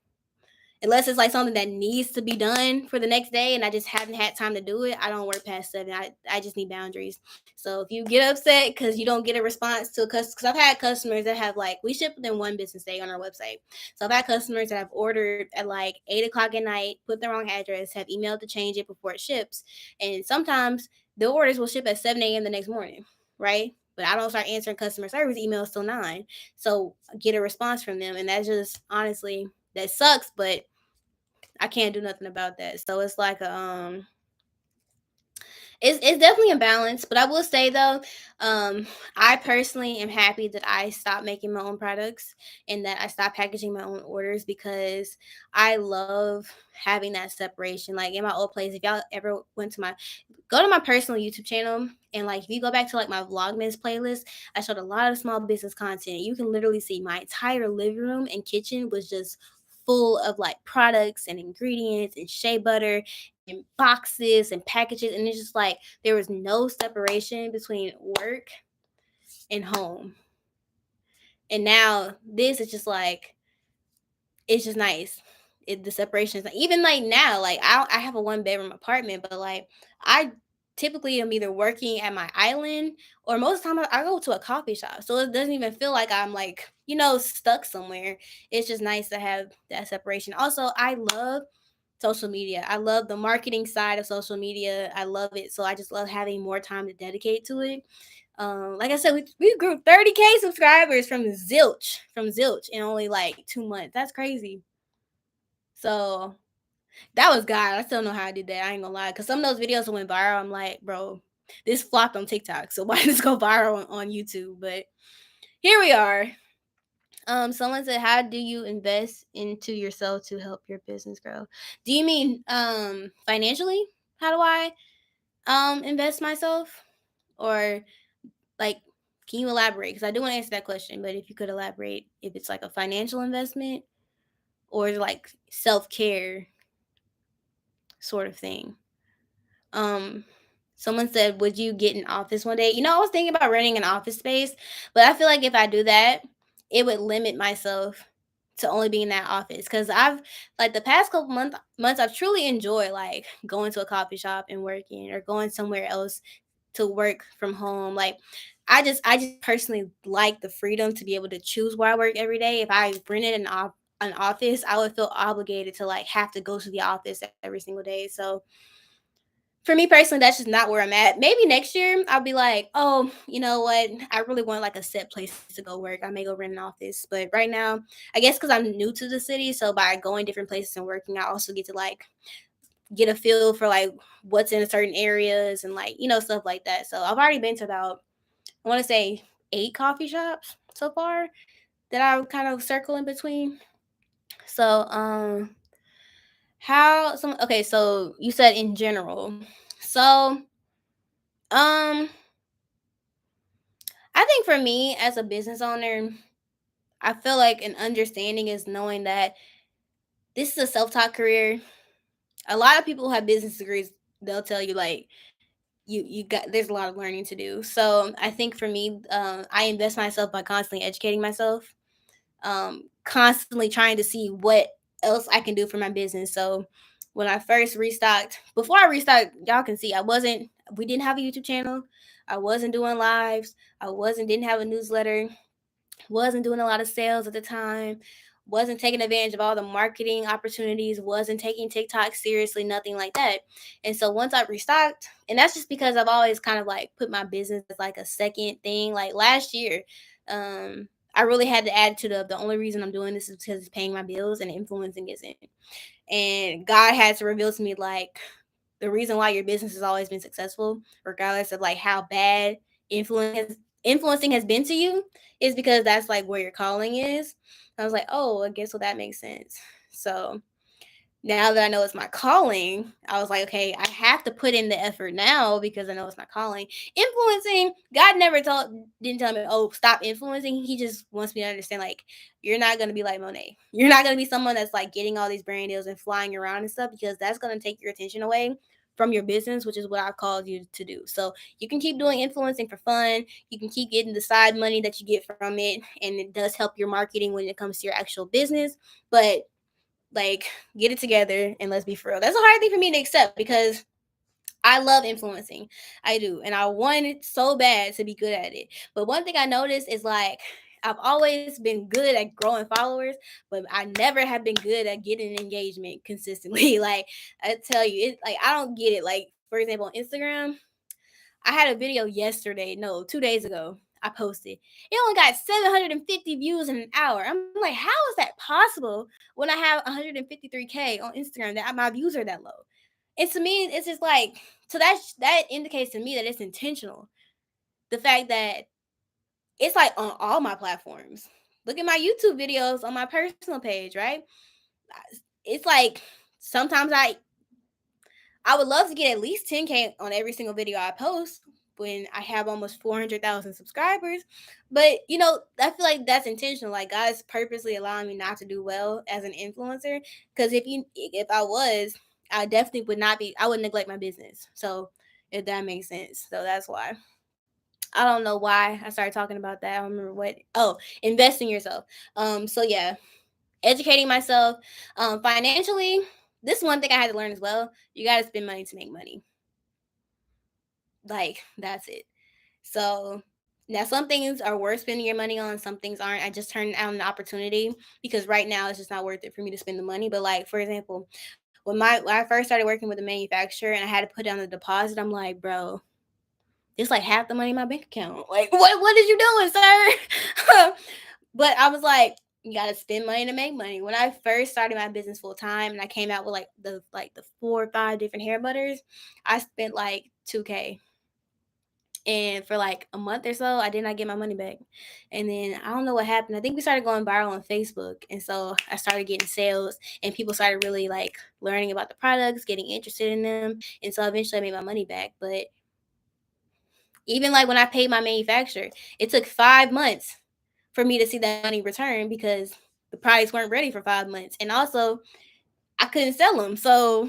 unless it's like something that needs to be done for the next day and I just haven't had time to do it. I don't work past 7. I just need boundaries. So if you get upset because you don't get a response to a customer, because I've had customers that have like, we ship within one business day on our website. So I've had customers that have ordered at like 8 o'clock at night, put the wrong address, have emailed to change it before it ships. And sometimes the orders will ship at 7 a.m. the next morning, right? But I don't start answering customer service emails till 9. So get a response from them. And that's just honestly, that sucks, but I can't do nothing about that. So it's like it's definitely a balance. But I will say though, I personally am happy that I stopped making my own products and that I stopped packaging my own orders because I love having that separation. Like in my old place, if y'all ever went to my go to my personal YouTube channel and like if you go back to like my Vlogmas playlist, I showed a lot of small business content. You can literally see my entire living room and kitchen was just full of like products and ingredients and shea butter and boxes and packages. And it's just like there was no separation between work and home. And now this is just like, it's just nice. The separation is even like now, like I have a 1 bedroom apartment, but like I typically am either working at my island or most of the time I go to a coffee shop. So it doesn't even feel like I'm like, stuck somewhere. It's just nice to have that separation. Also, I love social media. I love the marketing side of social media. I love it. So I just love having more time to dedicate to it. Like I said, we grew 30K subscribers from zilch in only like 2 months. That's crazy. So that was God. I still don't know how I did that. I ain't gonna lie. Cause some of those videos went viral. I'm like, bro, this flopped on TikTok. So why did this go viral on YouTube? But here we are. Someone said, how do you invest into yourself to help your business grow? Do you mean financially? How do I invest myself? Or like, can you elaborate? Because I do want to answer that question, but if you could elaborate, if it's like a financial investment or like self-care sort of thing. Um, Someone said, would you get an office one day? I was thinking about renting an office space, but I feel like if I do that, it would limit myself to only being in that office. Cause I've like the past couple months I've truly enjoyed like going to a coffee shop and working or going somewhere else to work from home. Like I just personally like the freedom to be able to choose where I work every day. If I rented an office, I would feel obligated to like have to go to the office every single day. So for me personally, that's just not where I'm at. Maybe next year I'll be like, oh, you know what? I really want like a set place to go work. I may go rent an office. But right now, I guess because I'm new to the city, so by going different places and working, I also get to like get a feel for like what's in certain areas and like, stuff like that. So I've already been to about, I want to say 8 coffee shops so far that I kind of circle in between. So how some okay, so you said in general. So um I think for me as a business owner, I feel like an understanding is knowing that this is a self-taught career. A lot of people who have business degrees, they'll tell you like you got there's a lot of learning to do. So I think for me, I invest myself by constantly educating myself, constantly trying to see what else I can do for my business. So when I first restocked, before I restocked, y'all can see we didn't have a YouTube channel. I wasn't doing lives. Didn't have a newsletter, wasn't doing a lot of sales at the time, wasn't taking advantage of all the marketing opportunities, wasn't taking TikTok seriously, nothing like that. And so once I restocked, and that's just because I've always kind of like put my business as like a second thing. Like last year, I really had the attitude of the only reason I'm doing this is because it's paying my bills and influencing isn't. And God had to reveal to me like the reason why your business has always been successful, regardless of like how bad influencing has been to you, is because that's like where your calling is. I was like, oh, I guess well that makes sense. So now that I know it's my calling, I was like, okay, I have to put in the effort now because I know it's my calling. Influencing, God never didn't tell me, oh, stop influencing. He just wants me to understand, like, you're not gonna be like Monet. You're not gonna be someone that's like getting all these brand deals and flying around and stuff because that's gonna take your attention away from your business, which is what I've called you to do. So you can keep doing influencing for fun. You can keep getting the side money that you get from it, and it does help your marketing when it comes to your actual business. But like, get it together and let's be for real. That's a hard thing for me to accept because I love influencing. I do. And I want it so bad to be good at it. But one thing I noticed is like, I've always been good at growing followers, but I never have been good at getting engagement consistently. Like, I tell you, it's like, I don't get it. Like, for example, on Instagram, I had a video yesterday, no, 2 days ago. I posted. It only got 750 views in an hour. I'm like, how is that possible when I have 153K on Instagram? That my views are that low. And to me, it's just like, so that indicates to me that it's intentional. The fact that it's like on all my platforms. Look at my YouTube videos on my personal page, right? It's like sometimes I would love to get at least 10K on every single video I post, when I have almost 400,000 subscribers. But I feel like that's intentional. Like God's purposely allowing me not to do well as an influencer. Because if I was, I definitely would not be. I would neglect my business. So if that makes sense, so that's why. I don't know why I started talking about that. I don't remember what. Oh, investing yourself. So yeah, educating myself. Financially, this one thing I had to learn as well. You got to spend money to make money. Like that's it. So now some things are worth spending your money on, some things aren't. I just turned out an opportunity because right now it's just not worth it for me to spend the money. But like for example, when I first started working with a manufacturer and I had to put down the deposit, I'm like, bro, it's like half the money in my bank account. Like, what is you doing, sir? But I was like, you gotta spend money to make money. When I first started my business full time and I came out with like the 4 or 5 different hair butters, I spent like 2K. And for like a month or so, I did not get my money back. And then I don't know what happened. I think we started going viral on Facebook. And so I started getting sales and people started really like learning about the products, getting interested in them. And so eventually I made my money back. But even like when I paid my manufacturer, it took 5 months for me to see that money return because the products weren't ready for 5 months. And also I couldn't sell them. So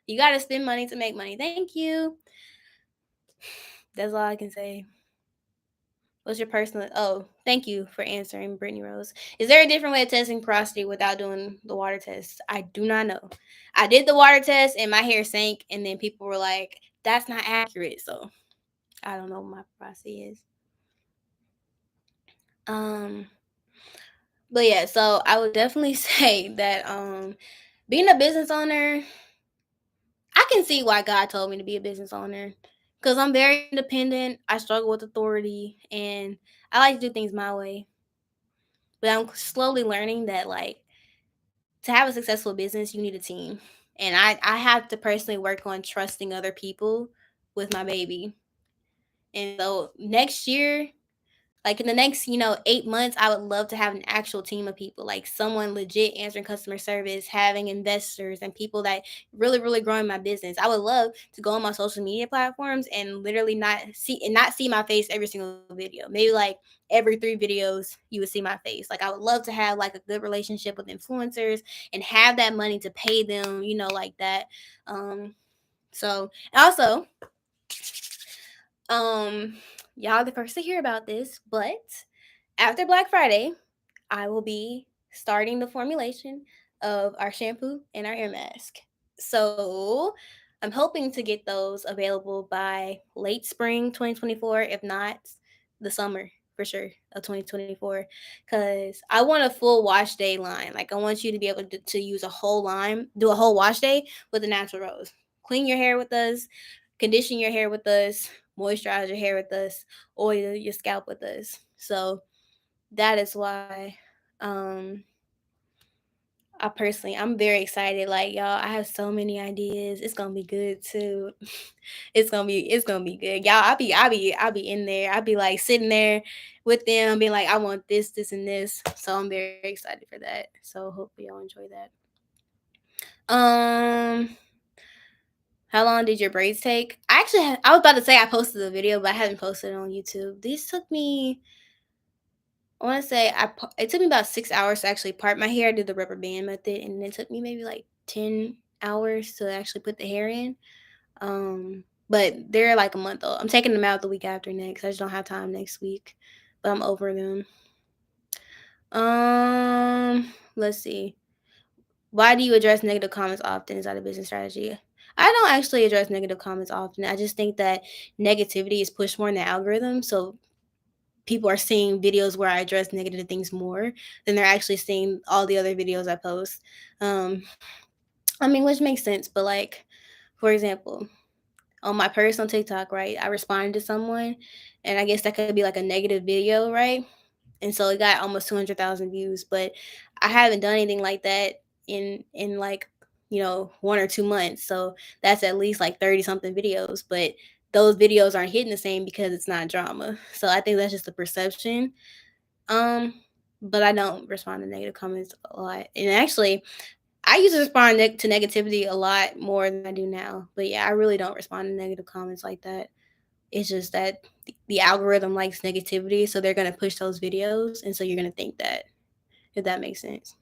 you got to spend money to make money. Thank you. That's all I can say. What's your personal? Oh, thank you for answering, Brittany Rose. Is there a different way of testing porosity without doing the water test? I do not know. I did the water test and my hair sank, and then people were like, "That's not accurate." So I don't know what my porosity is. Um, but yeah, so I would definitely say that being a business owner, I can see why God told me to be a business owner because I'm very independent. I struggle with authority, and I like to do things my way. But I'm slowly learning that like to have a successful business, you need a team. And I have to personally work on trusting other people with my baby. And so next year, like in the next, 8 months, I would love to have an actual team of people, like someone legit answering customer service, having investors and people that really, really growing my business. I would love to go on my social media platforms and literally not see my face every single video. Maybe like every 3 videos you would see my face. Like I would love to have like a good relationship with influencers and have that money to pay them, like that. So also, um, y'all the first to hear about this, but after Black Friday, I will be starting the formulation of our shampoo and our air mask. So I'm hoping to get those available by late spring 2024, if not the summer for sure of 2024. Because I want a full wash day line. Like I want you to be able to use a whole line, do a whole wash day with a natural rose. Clean your hair with us, condition your hair with us, moisturize your hair with us, oil your scalp with us. So that is why I'm very excited. Like y'all, I have so many ideas. It's gonna be good too. It's gonna be good. Y'all, I'll be in there. I'll be like sitting there with them, being like, I want this, this, and this. So I'm very excited for that. So hopefully y'all enjoy that. Um, how long did your braids take? I was about to say I posted a video, but I haven't posted it on YouTube. These took me I want to say it took me about 6 hours to actually part my hair. I did the rubber band method, and it took me maybe like 10 hours to actually put the hair in. But they're like a month old. I'm taking them out the week after next. I just don't have time next week, but I'm over them. Let's see. Why do you address negative comments often? Is that a business strategy? I don't actually address negative comments often. I just think that negativity is pushed more in the algorithm. So people are seeing videos where I address negative things more than they're actually seeing all the other videos I post. Um, I mean, which makes sense, but like, for example, on my personal TikTok, right, I responded to someone, and I guess that could be like a negative video, right? And so it got almost 200,000 views, but I haven't done anything like that in like 1 or 2 months. So that's at least like 30 something videos, but those videos aren't hitting the same because it's not drama. So I think that's just the perception. Um, but I don't respond to negative comments a lot. And actually, I used to respond to negativity a lot more than I do now. But yeah, I really don't respond to negative comments like that. It's just that the algorithm likes negativity, so they're gonna push those videos, and so you're gonna think that, if that makes sense.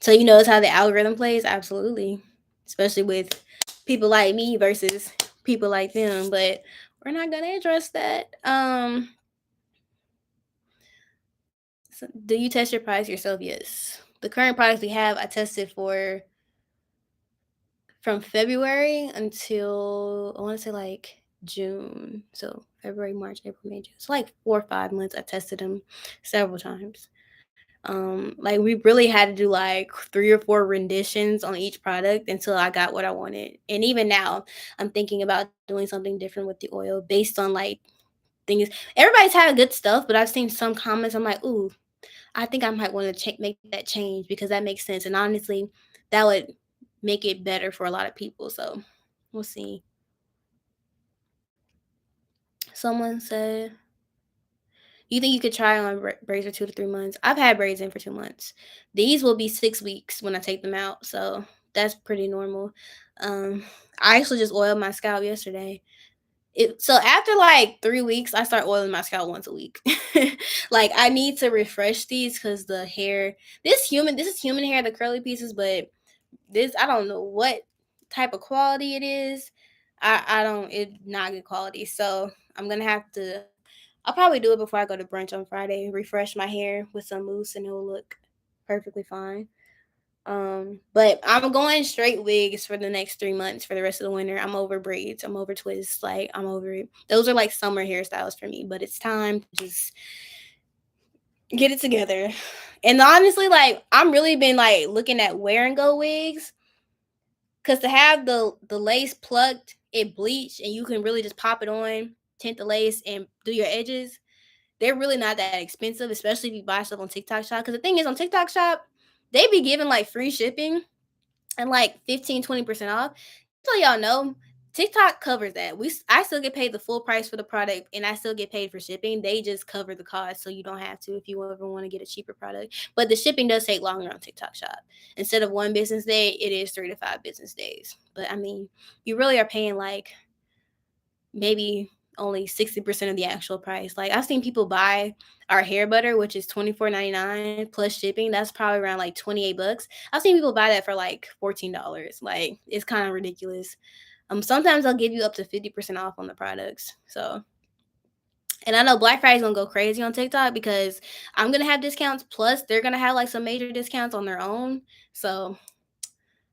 So you notice how the algorithm plays? Absolutely. Especially with people like me versus people like them. But we're not gonna address that. So do you test your products yourself? Yes. The current products we have, I tested for from February until I want to say like June. So February, March, April, May, June. So like 4 or 5 months. I tested them several times. Like we really had to do like 3 or 4 renditions on each product until I got what I wanted. And even now, I'm thinking about doing something different with the oil based on like things. Everybody's having good stuff, but I've seen some comments. I'm like, ooh, I think I might want to make that change because that makes sense. And honestly, that would make it better for a lot of people. So we'll see. Someone said, you think you could try on braids for 2 to 3 months? I've had braids in for 2 months. These will be 6 weeks when I take them out, so that's pretty normal. Um, I actually just oiled my scalp yesterday. So after like 3 weeks, I start oiling my scalp once a week. Like I need to refresh these because the hair, this is human hair, the curly pieces, but this I don't know what type of quality it is. I don't it's not good quality. So I'm gonna have to I'll probably do it before I go to brunch on Friday. Refresh my hair with some mousse, and it'll look perfectly fine. But I'm going straight wigs for the next 3 months for the rest of the winter. I'm over braids. I'm over twists. Like I'm over it. Those are like summer hairstyles for me. But it's time to just get it together. And honestly, like I'm really been like looking at wear and go wigs. Cause to have the lace plucked, it bleached, and you can really just pop it on, tint the lace, and do your edges. They're really not that expensive, especially if you buy stuff on TikTok Shop. Because the thing is, on TikTok Shop, they be giving like free shipping and like 15-20% off. So y'all know, TikTok covers that. I still get paid the full price for the product, and I still get paid for shipping. They just cover the cost, so you don't have to if you ever want to get a cheaper product. But the shipping does take longer on TikTok Shop. Instead of 1 business day, it is 3 to 5 business days. But I mean, you really are paying like maybe only 60% of the actual price. Like I've seen people buy our hair butter, which is $24.99 plus shipping. That's probably around like $28. I've seen people buy that for like $14. Like it's kind of ridiculous. Sometimes they'll give you up to 50% off on the products. So and I know Black Friday's gonna go crazy on TikTok because I'm gonna have discounts. Plus, they're gonna have like some major discounts on their own. So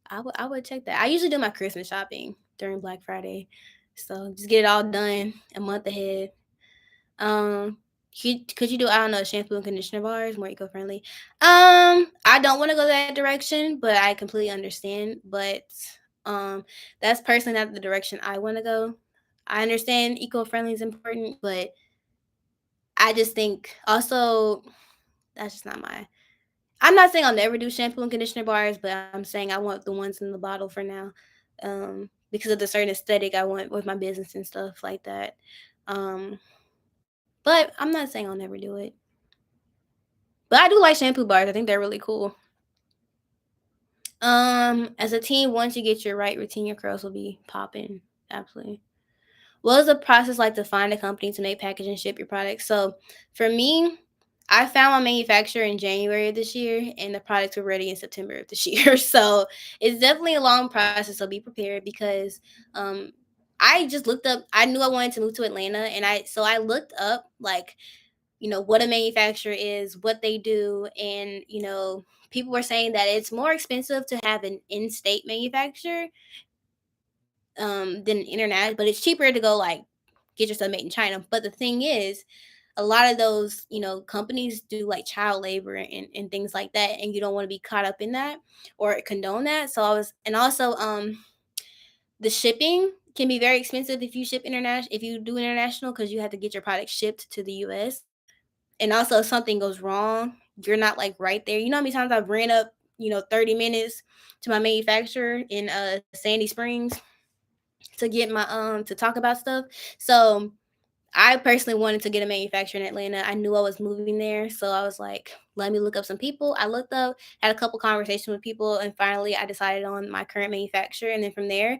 I would check that. I usually do my Christmas shopping during Black Friday, so just get it all done a month ahead. Um, could you do I don't know shampoo and conditioner bars more eco friendly? I don't want to go that direction, but I completely understand. But um, that's personally not the direction I want to go. I understand eco friendly is important, but I just think also that's just not my I'm not saying I'll never do shampoo and conditioner bars, but I'm saying I want the ones in the bottle for now, because of the certain aesthetic I want with my business and stuff like that. Um, but I'm not saying I'll never do it. But I do like shampoo bars. I think they're really cool. As a teen, once you get your right routine, your curls will be popping. Absolutely. What was the process like to find a company to make, package, and ship your products? So for me, I found my manufacturer in January of this year, and the products were ready in September of this year. So it's definitely a long process. So be prepared because um, I just looked up. I knew I wanted to move to Atlanta, and I looked up like what a manufacturer is, what they do, and people were saying that it's more expensive to have an in-state manufacturer than internet, but it's cheaper to go like get your stuff made in China. But the thing is, a lot of those, companies do like child labor and things like that, and you don't want to be caught up in that or condone that. So and also the shipping can be very expensive if you do international because you have to get your product shipped to the US. And also if something goes wrong, you're not like right there. You know how many times I've ran up, 30 minutes to my manufacturer in Sandy Springs to get my to talk about stuff. So I personally wanted to get a manufacturer in Atlanta. I knew I was moving there, so I was like, let me look up some people. I looked up, had a couple conversations with people, and finally I decided on my current manufacturer. And then from there,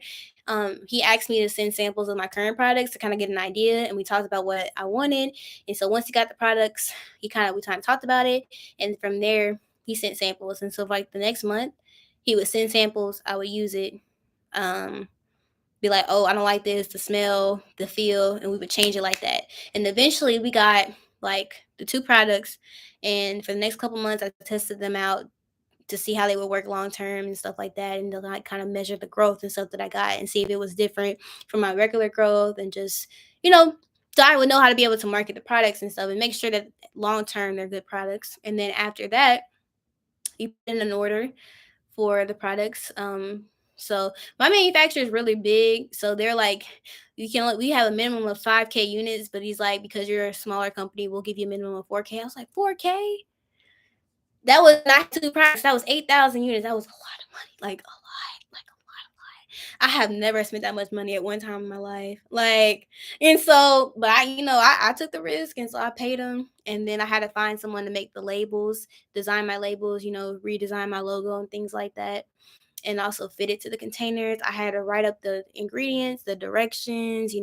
He asked me to send samples of my current products to kind of get an idea, and we talked about what I wanted. And so once he got the products, we kind of talked about it, and from there he sent samples. And so for like the next month, he would send samples. I would use it. Um, be like, oh, I don't like this, the smell, the feel, and we would change it like that. And eventually we got like the two products, and for the next couple months I tested them out to see how they would work long term and stuff like that, and to like kind of measure the growth and stuff that I got and see if it was different from my regular growth, and just, you know, so I would know how to be able to market the products and stuff and make sure that long term they're good products. And then after that, you put in an order for the products. So my manufacturer is really big, so they're like, we have a minimum of 5K units, but he's like, because you're a smaller company, we'll give you a minimum of 4K. I was like, 4K? That was not two products. That was 8,000 units. That was a lot of money. Like a lot. Like a lot, a lot. I have never spent that much money at one time in my life. Like, and so, but I took the risk, and so I paid them. And then I had to find someone to make the labels, design my labels, redesign my logo and things like that, and also fit it to the containers. I had to write up the ingredients, the directions,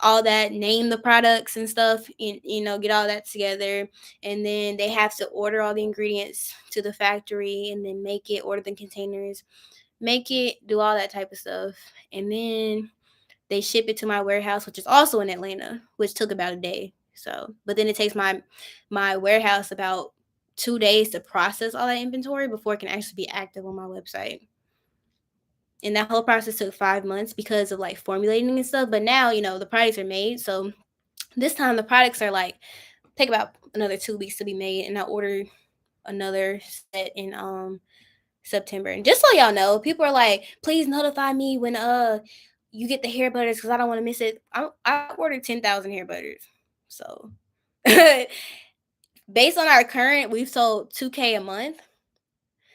all that, name the products and stuff, and get all that together. And then they have to order all the ingredients to the factory, and then make it, order the containers, make it, do all that type of stuff. And then they ship it to my warehouse, which is also in Atlanta, which took about a day. So, but then it takes my warehouse about 2 days to process all that inventory before it can actually be active on my website. And that whole process took 5 months because of like formulating and stuff. But now, the products are made. So this time the products are like, take about another 2 weeks to be made. And I ordered another set in September. And just so y'all know, people are like, please notify me when you get the hair butters, because I don't want to miss it. I ordered 10,000 hair butters. So based on our current, we've sold 2K a month.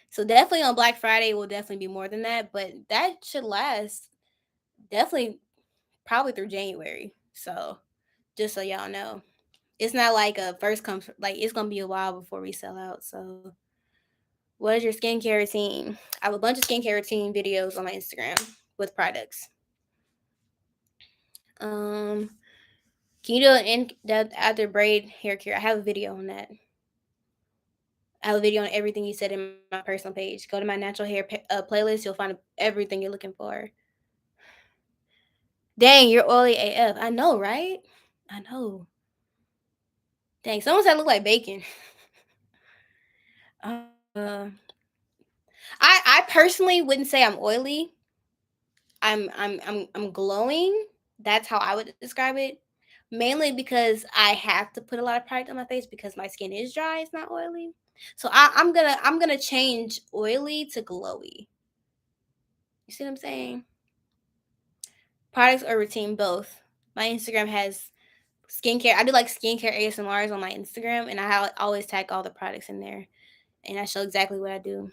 So definitely on Black Friday will definitely be more than that, but that should last definitely probably through January. So just so y'all know, it's not like a first come, like it's gonna be a while before we sell out. So what is your skincare routine? I have a bunch of skincare routine videos on my Instagram with products. Um, can you do an in-depth after braid hair care? I have a video on that. I have a video on everything you said in my personal page. Go to my natural hair playlist. You'll find everything you're looking for. Dang, you're oily AF. I know, right? I know. Dang, someone said I look like bacon. Uh, I personally wouldn't say I'm oily. I'm glowing. That's how I would describe it. Mainly because I have to put a lot of product on my face because my skin is dry. It's not oily. So I'm gonna change oily to glowy. You see what I'm saying? Products or routine, both. My Instagram has skincare. I do like skincare ASMRs on my Instagram, and I always tag all the products in there, and I show exactly what I do.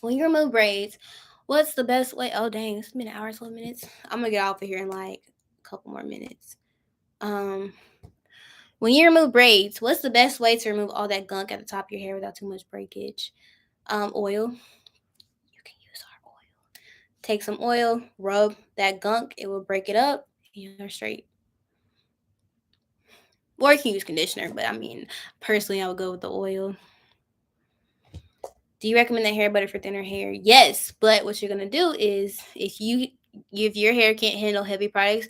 When you remove braids, what's the best way? Oh dang, it's been an hour, 12 minutes. I'm gonna get off of here in like a couple more minutes. Um, when you remove braids, what's the best way to remove all that gunk at the top of your hair without too much breakage? Oil. You can use our oil. Take some oil, rub that gunk. It will break it up, and you're straight. Or you can use conditioner, but I mean, personally, I would go with the oil. Do you recommend the hair butter for thinner hair? Yes, but what you're gonna do is if your hair can't handle heavy products,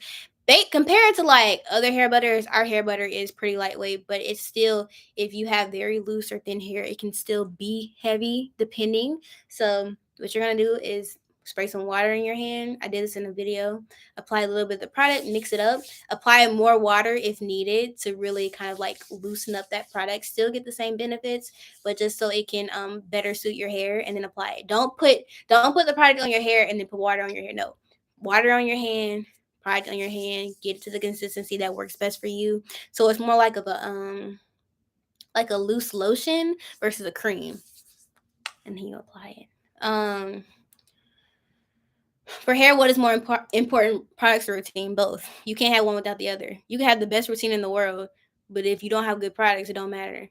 compared to like other hair butters, our hair butter is pretty lightweight, but it's still, if you have very loose or thin hair, it can still be heavy depending. So what you're gonna do is spray some water in your hand. I did this in a video. Apply a little bit of the product, mix it up, apply more water if needed to really kind of like loosen up that product. Still get the same benefits, but just so it can better suit your hair, and then apply it. Don't put the product on your hair and then put water on your hair. No. Water on your hand, product on your hand, get it to the consistency that works best for you. So it's more like a loose lotion versus a cream. And then you apply it. For hair, what is more important, products or routine? Both. You can't have one without the other. You can have the best routine in the world, but if you don't have good products, it don't matter.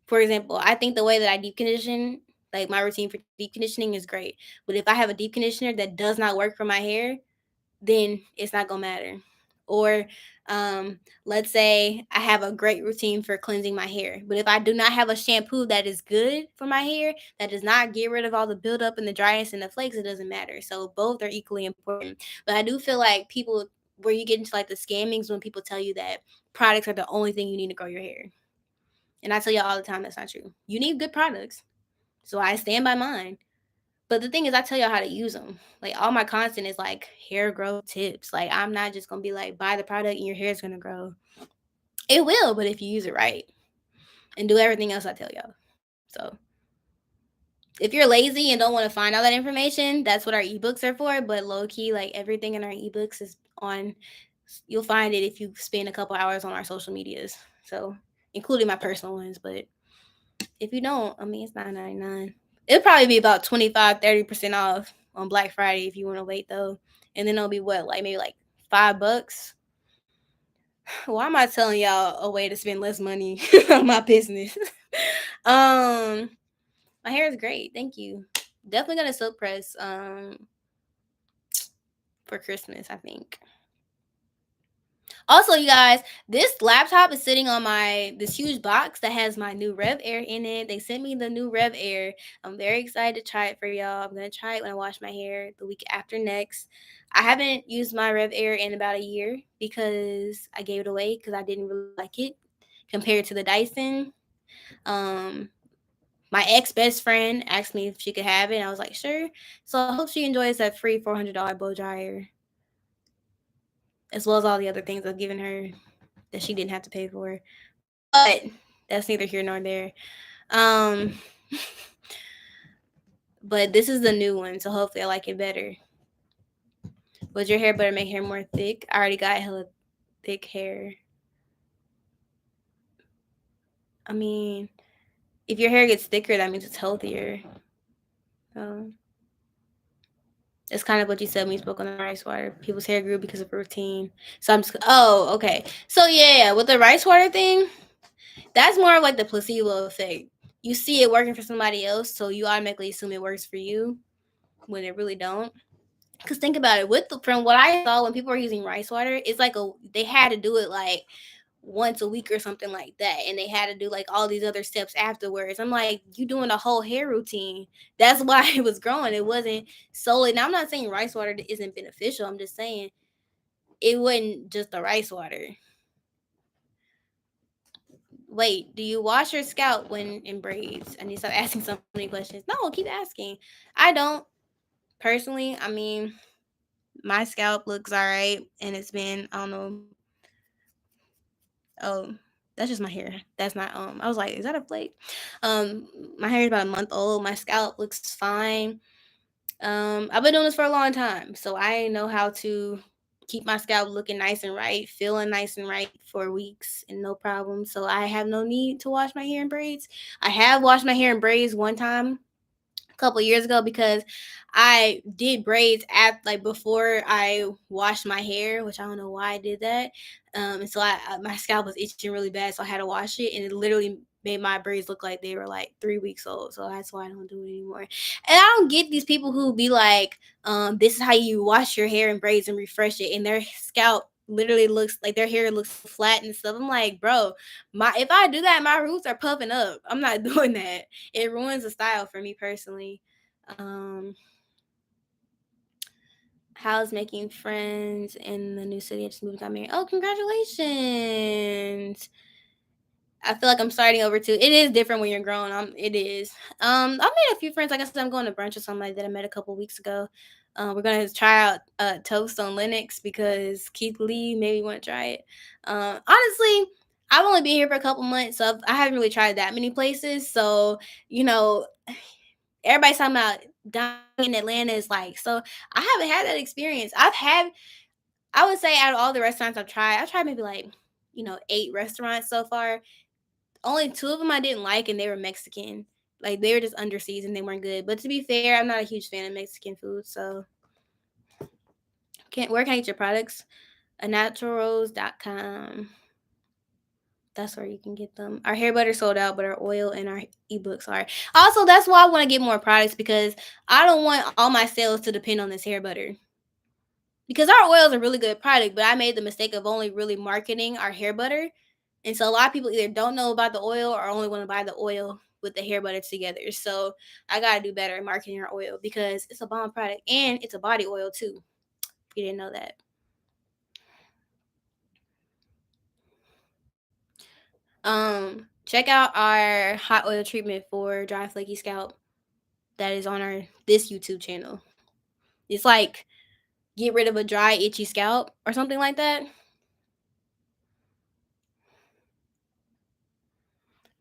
For example, I think the way that I deep condition, Like my routine for deep conditioning is great. But if I have a deep conditioner that does not work for my hair, then it's not gonna matter. Or let's say I have a great routine for cleansing my hair, but if I do not have a shampoo that is good for my hair, that does not get rid of all the buildup and the dryness and the flakes, it doesn't matter. So both are equally important. But I do feel like people, where you get into like the scammings, when people tell you that products are the only thing you need to grow your hair. And I tell you all the time that's not true. You need good products. So I stand by mine. But the thing is, I tell y'all how to use them. Like all my content is like hair growth tips. Like I'm not just gonna be like buy the product and your hair is gonna grow. It will, but if you use it right and do everything else I tell y'all. So if you're lazy and don't want to find all that information, that's what our ebooks are for. But low key, like everything in our ebooks is on. You'll find it if you spend a couple hours on our social medias. So including my personal ones. But if you don't, I mean it's $9.99. It'll probably be about 25-30% off on Black Friday if you want to wait though. And then it'll be what, like maybe like $5. Why am I telling y'all a way to spend less money on my business? My hair is great. Thank you. Definitely gonna silk press for Christmas, I think. Also, you guys, this laptop is sitting on this huge box that has my new Rev Air in it. They sent me the new Rev Air. I'm very excited to try it for y'all. I'm gonna try it when I wash my hair the week after next. I haven't used my Rev Air in about a year because I gave it away because I didn't really like it compared to the Dyson. My ex best friend asked me if she could have it, and I was like, sure. So I hope she enjoys that free $400 blow dryer, as well as all the other things I've given her that she didn't have to pay for. But that's neither here nor there. Um, but this is the new one, so hopefully I like it better. Would your hair better make hair more thick? I already got hella thick hair. I mean, if your hair gets thicker, that means it's healthier. It's kind of what you said when you spoke on the rice water. People's hair grew because of routine. So I'm just, oh, okay. So yeah, with the rice water thing, that's more of like the placebo effect. You see it working for somebody else, so you automatically assume it works for you when it really don't. Because think about it, from what I saw when people were using rice water, it's like they had to do it like once a week or something like that, and they had to do like all these other steps afterwards. I'm like, you doing a whole hair routine. That's why it was growing. It wasn't solely. Now I'm not saying rice water isn't beneficial. I'm just saying it wasn't just the rice water. Wait, do you wash your scalp when in braids? I need to stop asking so many questions. No, keep asking. I don't personally. I mean, my scalp looks all right, and it's been, I don't know. Oh, that's just my hair. That's not. I was like, is that a flake? My hair is about a month old. My scalp looks fine. I've been doing this for a long time, so I know how to keep my scalp looking nice and right, feeling nice and right for weeks and no problem. So I have no need to wash my hair in braids. I have washed my hair in braids one time a couple years ago because I did braids at like before I washed my hair, which I don't know why I did that. And so my scalp was itching really bad, so I had to wash it, and it literally made my braids look like they were like 3 weeks old. So that's why I don't do it anymore. And I don't get these people who be like, this is how you wash your hair in braids and refresh it, and their scalp literally looks like their hair looks flat and stuff. I'm like, bro, if I do that, my roots are puffing up. I'm not doing that. It ruins the style for me personally. How's making friends in the new city? I just moved, got married. Oh, congratulations. I feel like I'm starting over too. It is different when you're grown. It is. I made a few friends. Like I said, I'm going to brunch with somebody that I met a couple weeks ago. We're gonna try out toast on Linux because Keith Lee maybe want to try it. Honestly, I've only been here for a couple months, so I haven't really tried that many places. So everybody's talking about dining in Atlanta is like. So I haven't had that experience. I would say out of all the restaurants I've tried maybe like 8 restaurants so far. Only 2 of them I didn't like, and they were Mexican. Like, they were just underseasoned, and they weren't good. But to be fair, I'm not a huge fan of Mexican food, so where can I get your products? Anaturals.com. That's where you can get them. Our hair butter sold out, but our oil and our ebooks are. Also, that's why I want to get more products because I don't want all my sales to depend on this hair butter. Because our oil is a really good product, but I made the mistake of only really marketing our hair butter. And so a lot of people either don't know about the oil or only want to buy the oil with the hair butter together. So I gotta do better in marketing our oil because it's a bomb product and it's a body oil too. If you didn't know that. Check out our hot oil treatment for dry flaky scalp that is on our this YouTube channel. It's like get rid of a dry itchy scalp or something like that.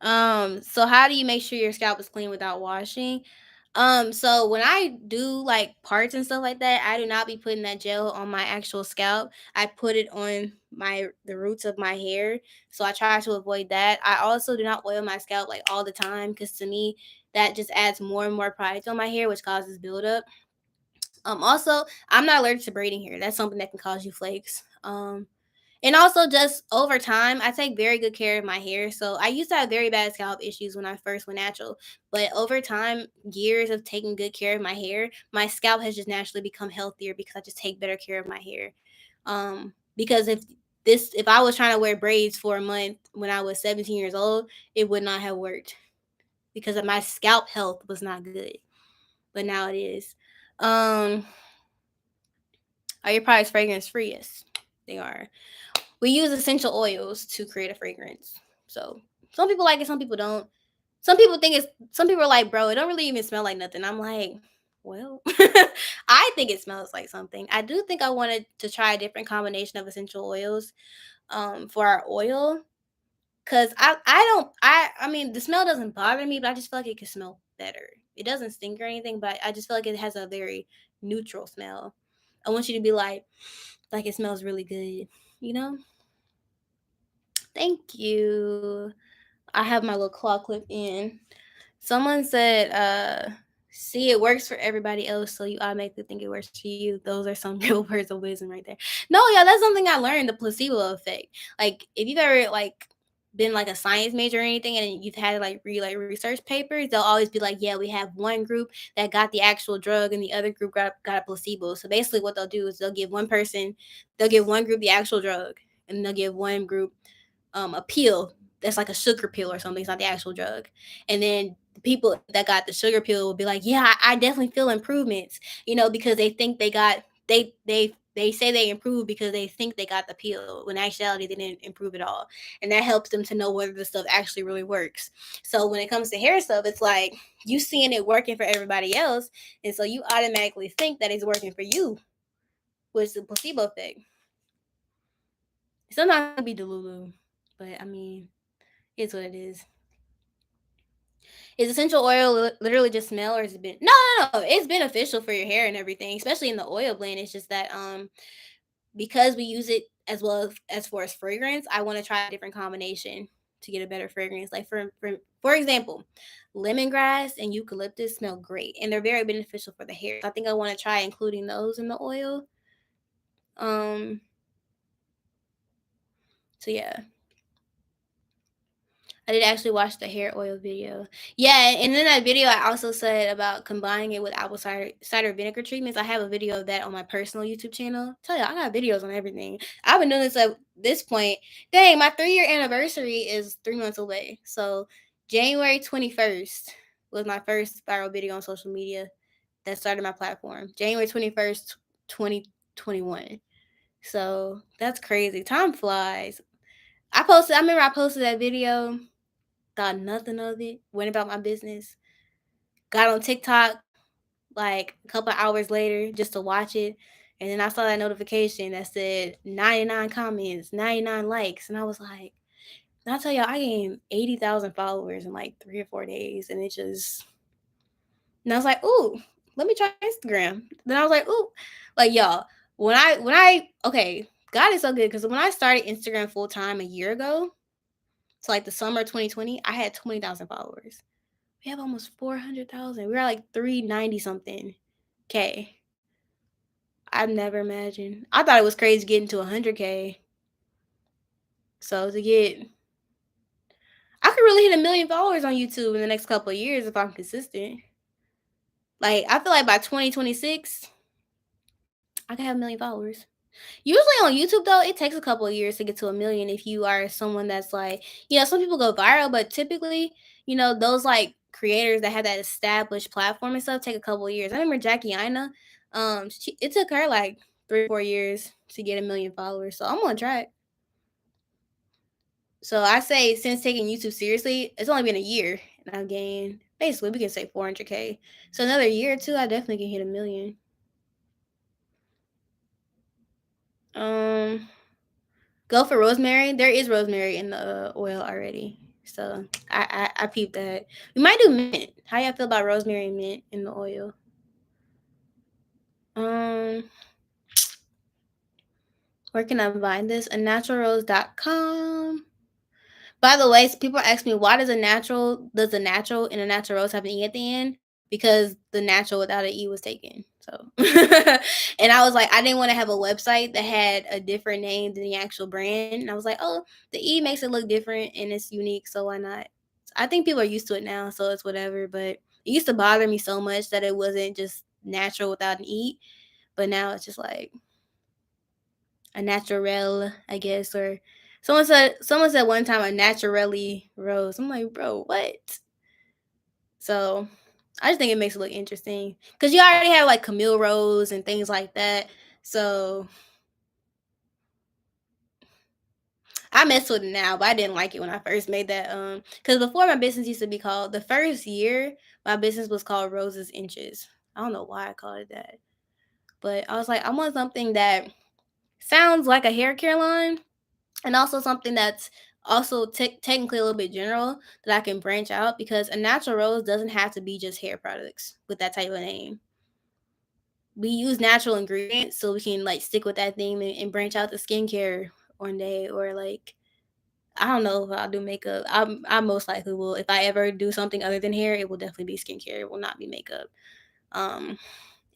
So how do you make sure your scalp is clean without washing? So when I do like parts and stuff like that, I do not be putting that gel on my actual scalp. I put it on the roots of my hair. So I try to avoid that. I also do not oil my scalp like all the time because to me that just adds more and more product on my hair, which causes buildup. Also, I'm not allergic to braiding hair. That's something that can cause you flakes. And also just over time, I take very good care of my hair. So I used to have very bad scalp issues when I first went natural. But over time, years of taking good care of my scalp has just naturally become healthier because I just take better care of my hair. Because if I was trying to wear braids for a month when I was 17 years old, it would not have worked because of my scalp health was not good. But now it is. Um, are your products fragrance free? Yes, they are. We use essential oils to create a fragrance. So some people like it, some people don't. Some people are like, bro, it don't really even smell like nothing. I'm like, well, I think it smells like something. I do think I wanted to try a different combination of essential oils for our oil. Cause I mean the smell doesn't bother me, but I just feel like it could smell better. It doesn't stink or anything, but I just feel like it has a very neutral smell. I want you to be like it smells really good, you know? Thank you. I have my little claw clip in. Someone said, see, it works for everybody else, so you automatically think it works for you. Those are some real words of wisdom right there. No, yeah, that's something I learned, the placebo effect. Like, if you've ever like been like a science major or anything and you've had to like read like research papers, they'll always be like, yeah, we have one group that got the actual drug and the other group got a placebo. So basically what they'll do is they'll give one group the actual drug and they'll give one group a pill that's like a sugar pill or something. It's not the actual drug. And then the people that got the sugar pill will be like, yeah, I definitely feel improvements, because they think they say they improved because they think they got the pill when in actuality they didn't improve at all. And that helps them to know whether the stuff actually really works. So when it comes to hair stuff, it's like you seeing it working for everybody else. And so you automatically think that it's working for you, which is the placebo effect. Sometimes it can be delulu, but I mean, it's what it is. Is essential oil literally just smell, or is it been? No, no, no. It's beneficial for your hair and everything, especially in the oil blend. It's just that because we use it as well as for its fragrance, I want to try a different combination to get a better fragrance. Like for example, lemongrass and eucalyptus smell great, and they're very beneficial for the hair. So I think I want to try including those in the oil. Um. So yeah. I did actually watch the hair oil video. Yeah, and in that video, I also said about combining it with apple cider vinegar treatments. I have a video of that on my personal YouTube channel. Tell you, I got videos on everything. I've been doing this at this point. Dang, my 3-year anniversary is 3 months away. So January 21st was my first viral video on social media that started my platform. January 21st, 2021. So that's crazy. Time flies. I remember I posted that video, thought nothing of it, went about my business, got on TikTok like a couple of hours later just to watch it. And then I saw that notification that said 99 comments, 99 likes. And I was like, and I tell y'all, I gained 80,000 followers in like 3 or 4 days. And I was like, ooh, let me try Instagram. Then I was like, ooh, like y'all, okay, God is so good because when I started Instagram full time a year ago, so like the summer of 2020, I had 20,000 followers. We have almost 400,000. We're at like 390 something K. I've never imagined. I thought it was crazy getting to 100K. So to get I could really hit 1 million followers on YouTube in the next couple of years if I'm consistent. Like, I feel like by 2026, I can have 1 million followers. Usually on YouTube though, it takes a couple of years to get to 1 million if you are someone that's like, some people go viral, but typically, those like creators that have that established platform and stuff take a couple of years. I remember Jackie Aina, it took her like 3 or 4 years to get 1 million followers. So I'm on track. So I say since taking YouTube seriously, it's only been a year and I've gained basically we can say 400K. So another year or two, I definitely can hit 1 million. Um, Go for rosemary. There is rosemary in the oil already. So I peeped that. We might do mint. How y'all feel about rosemary and mint in the oil? Um, where can I find this? Anaturalrose.com. By the way, people ask me why does the natural in a natural rose have an E at the end? Because the natural without an E was taken. So and I was like, I didn't want to have a website that had a different name than the actual brand. And I was like, oh, the E makes it look different and it's unique, so why not? I think people are used to it now, so it's whatever. But it used to bother me so much that it wasn't just natural without an E. But now it's just like a naturel, I guess, or someone said one time a naturally rose. I'm like, bro, what? So I just think it makes it look interesting because you already have like Camille rose and things like that. So I mess with it now, but I didn't like it when I first made that. Because before my business used to be called the first year, my business was called Roses Inches. I don't know why I called it that, but I was like, I want something that sounds like a hair care line and also something that's also technically a little bit general that I can branch out because a natural rose doesn't have to be just hair products with that type of name. We use natural ingredients so we can like stick with that theme and branch out to skincare one day or like I don't know if I'll do makeup. I most likely will. If I ever do something other than hair, it will definitely be skincare. It will not be makeup. Um,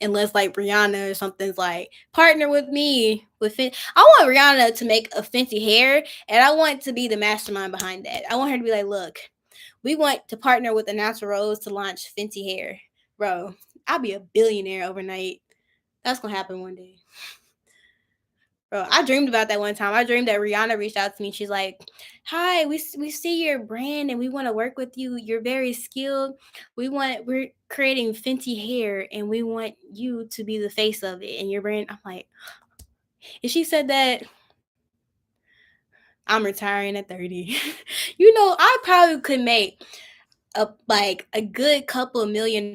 unless like Rihanna or something's like partner with me with I want Rihanna to make a Fenty hair, and I want to be the mastermind behind that. I want her to be like, look, we want to partner with the Natural Rose to launch Fenty hair, bro. I'll be a billionaire overnight. That's gonna happen one day. Bro, I dreamed about that one time. I dreamed that Rihanna reached out to me. She's like, "Hi, we see your brand and we want to work with you. You're very skilled. We're creating Fenty hair and we want you to be the face of it and your brand." I'm like, if she said that, I'm retiring at 30. I probably could make a good couple of $1 million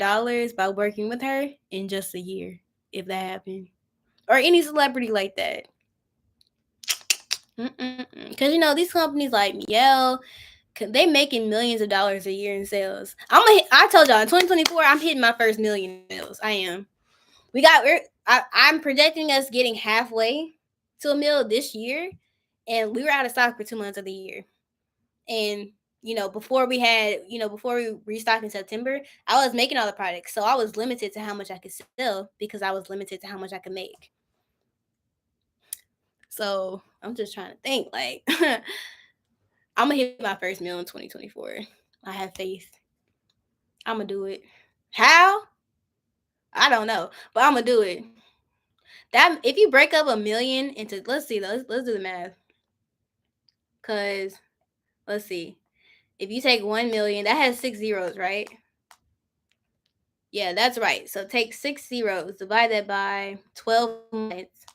by working with her in just a year if that happened. Or any celebrity like that. Because these companies like Miel, they making millions of dollars a year in sales. I told y'all in 2024, I'm hitting my first million sales. I am. I'm projecting us getting halfway to a mil this year, and we were out of stock for 2 months of the year. And before we restocked in September, I was making all the products, so I was limited to how much I could sell because I was limited to how much I could make. So I'm just trying to think like I'm gonna hit my first meal in 2024. I have faith. I'm gonna do it. How? I don't know, but I'm gonna do it. That if you break up 1 million into let's see, let's do the math. Cause let's see, if you take 1 million, that has 6 zeros, right? Yeah, that's right. So take 6 zeros, divide that by 12 months.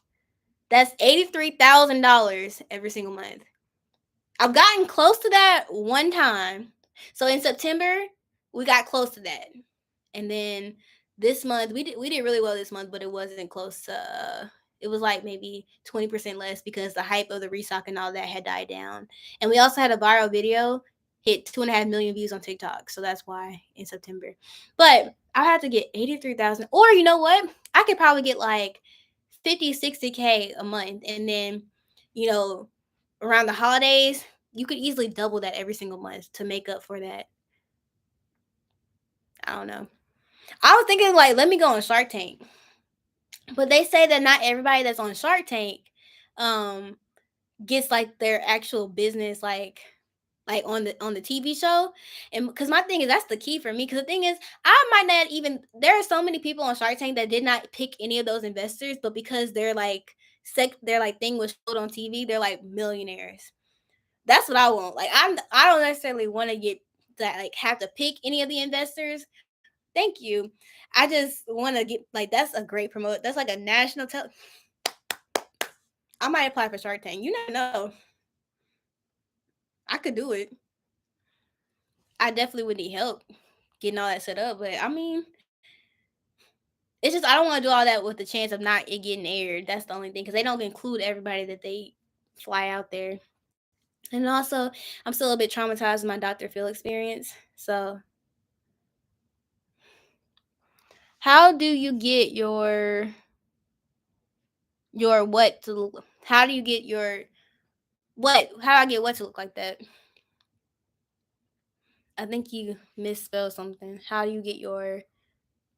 That's $83,000 every single month. I've gotten close to that one time. So in September, we got close to that. And then this month, we did really well this month, but it wasn't close to it was like maybe 20% less because the hype of the restock and all that had died down. And we also had a viral video hit 2.5 million views on TikTok. So that's why in September. But I had to get 83,000. Or you know what? I could probably get like 50, 60K a month. And then, you know, around the holidays, you could easily double that every single month to make up for that. I don't know. I was thinking like, let me go on Shark Tank. But they say that not everybody that's on Shark Tank gets like their actual business like like on the TV show. And because my thing is that's the key for me. Because the thing is, I might not even there are so many people on Shark Tank that did not pick any of those investors, but because their like thing was showed on TV, they're like millionaires. That's what I want. Like I don't necessarily want to get that like have to pick any of the investors. Thank you. I just want to get like that's a great promote. That's like a national I might apply for Shark Tank. You never know. I could do it. I definitely would need help getting all that set up, but I mean, it's just I don't want to do all that with the chance of not it getting aired. That's the only thing because they don't include everybody that they fly out there. And also, I'm still a bit traumatized with my Dr. Phil experience. So, how do you get your what to look? How do you get your what? How do I get what to look like that? I think you misspelled something. How do you get your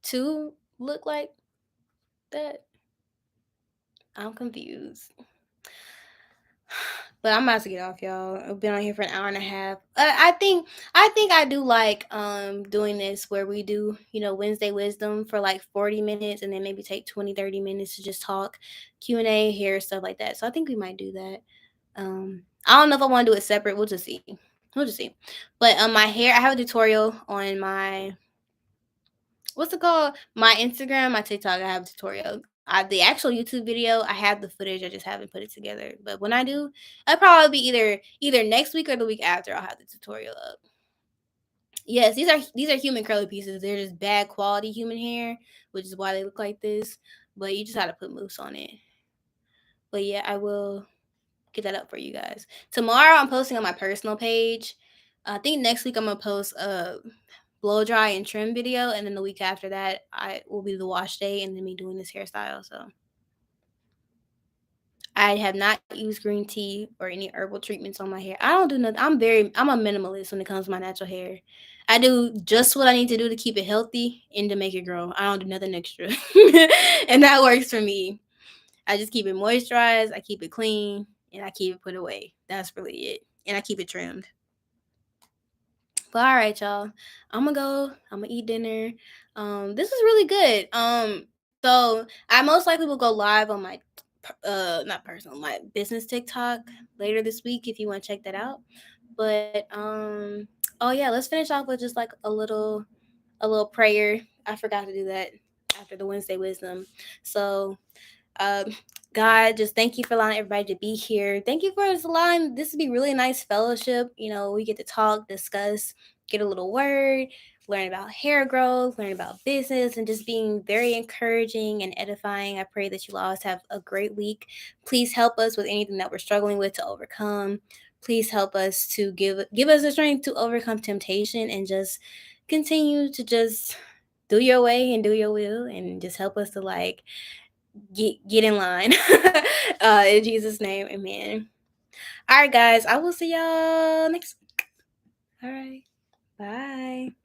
to look like that? I'm confused. But I'm about to get off, y'all. I've been on here for an hour and a half. I think I do like doing this where we do, Wednesday wisdom for like 40 minutes and then maybe take 20, 30 minutes to just talk, Q&A, hair, stuff like that. So I think we might do that. I don't know if I want to do it separate. We'll just see. We'll just see. But my hair, I have a tutorial on my what's it called? My Instagram, my TikTok, I have a tutorial. The actual YouTube video, I have the footage. I just haven't put it together. But when I do, it'll probably be either next week or the week after. I'll have the tutorial up. Yes, these are human curly pieces. They're just bad quality human hair, which is why they look like this. But you just have to put mousse on it. But yeah, I will get that up for you guys. Tomorrow, I'm posting on my personal page. I think next week I'm gonna post a blow dry and trim video, and then the week after that, I will be the wash day, and then me doing this hairstyle. So I have not used green tea or any herbal treatments on my hair. I don't do nothing. I'm a minimalist when it comes to my natural hair. I do just what I need to do to keep it healthy and to make it grow. I don't do nothing extra, and that works for me. I just keep it moisturized, I keep it clean, and I keep it put away. That's really it. And I keep it trimmed. But all right, y'all. I'm gonna go. I'm gonna eat dinner. This is really good. So I most likely will go live on my not personal, my business TikTok later this week if you want to check that out. But oh yeah, let's finish off with just like a little prayer. I forgot to do that after the Wednesday wisdom. So um, God, just thank you for allowing everybody to be here. Thank you for just allowing this to be really nice fellowship. We get to talk, discuss, get a little word, learn about hair growth, learn about business, and just being very encouraging and edifying. I pray that you always have a great week. Please help us with anything that we're struggling with to overcome. Please help us to give us the strength to overcome temptation and just continue to just do your way and do your will and just help us to like get in line. In Jesus' name, amen. All right, guys, I will see y'all next week. All right, bye.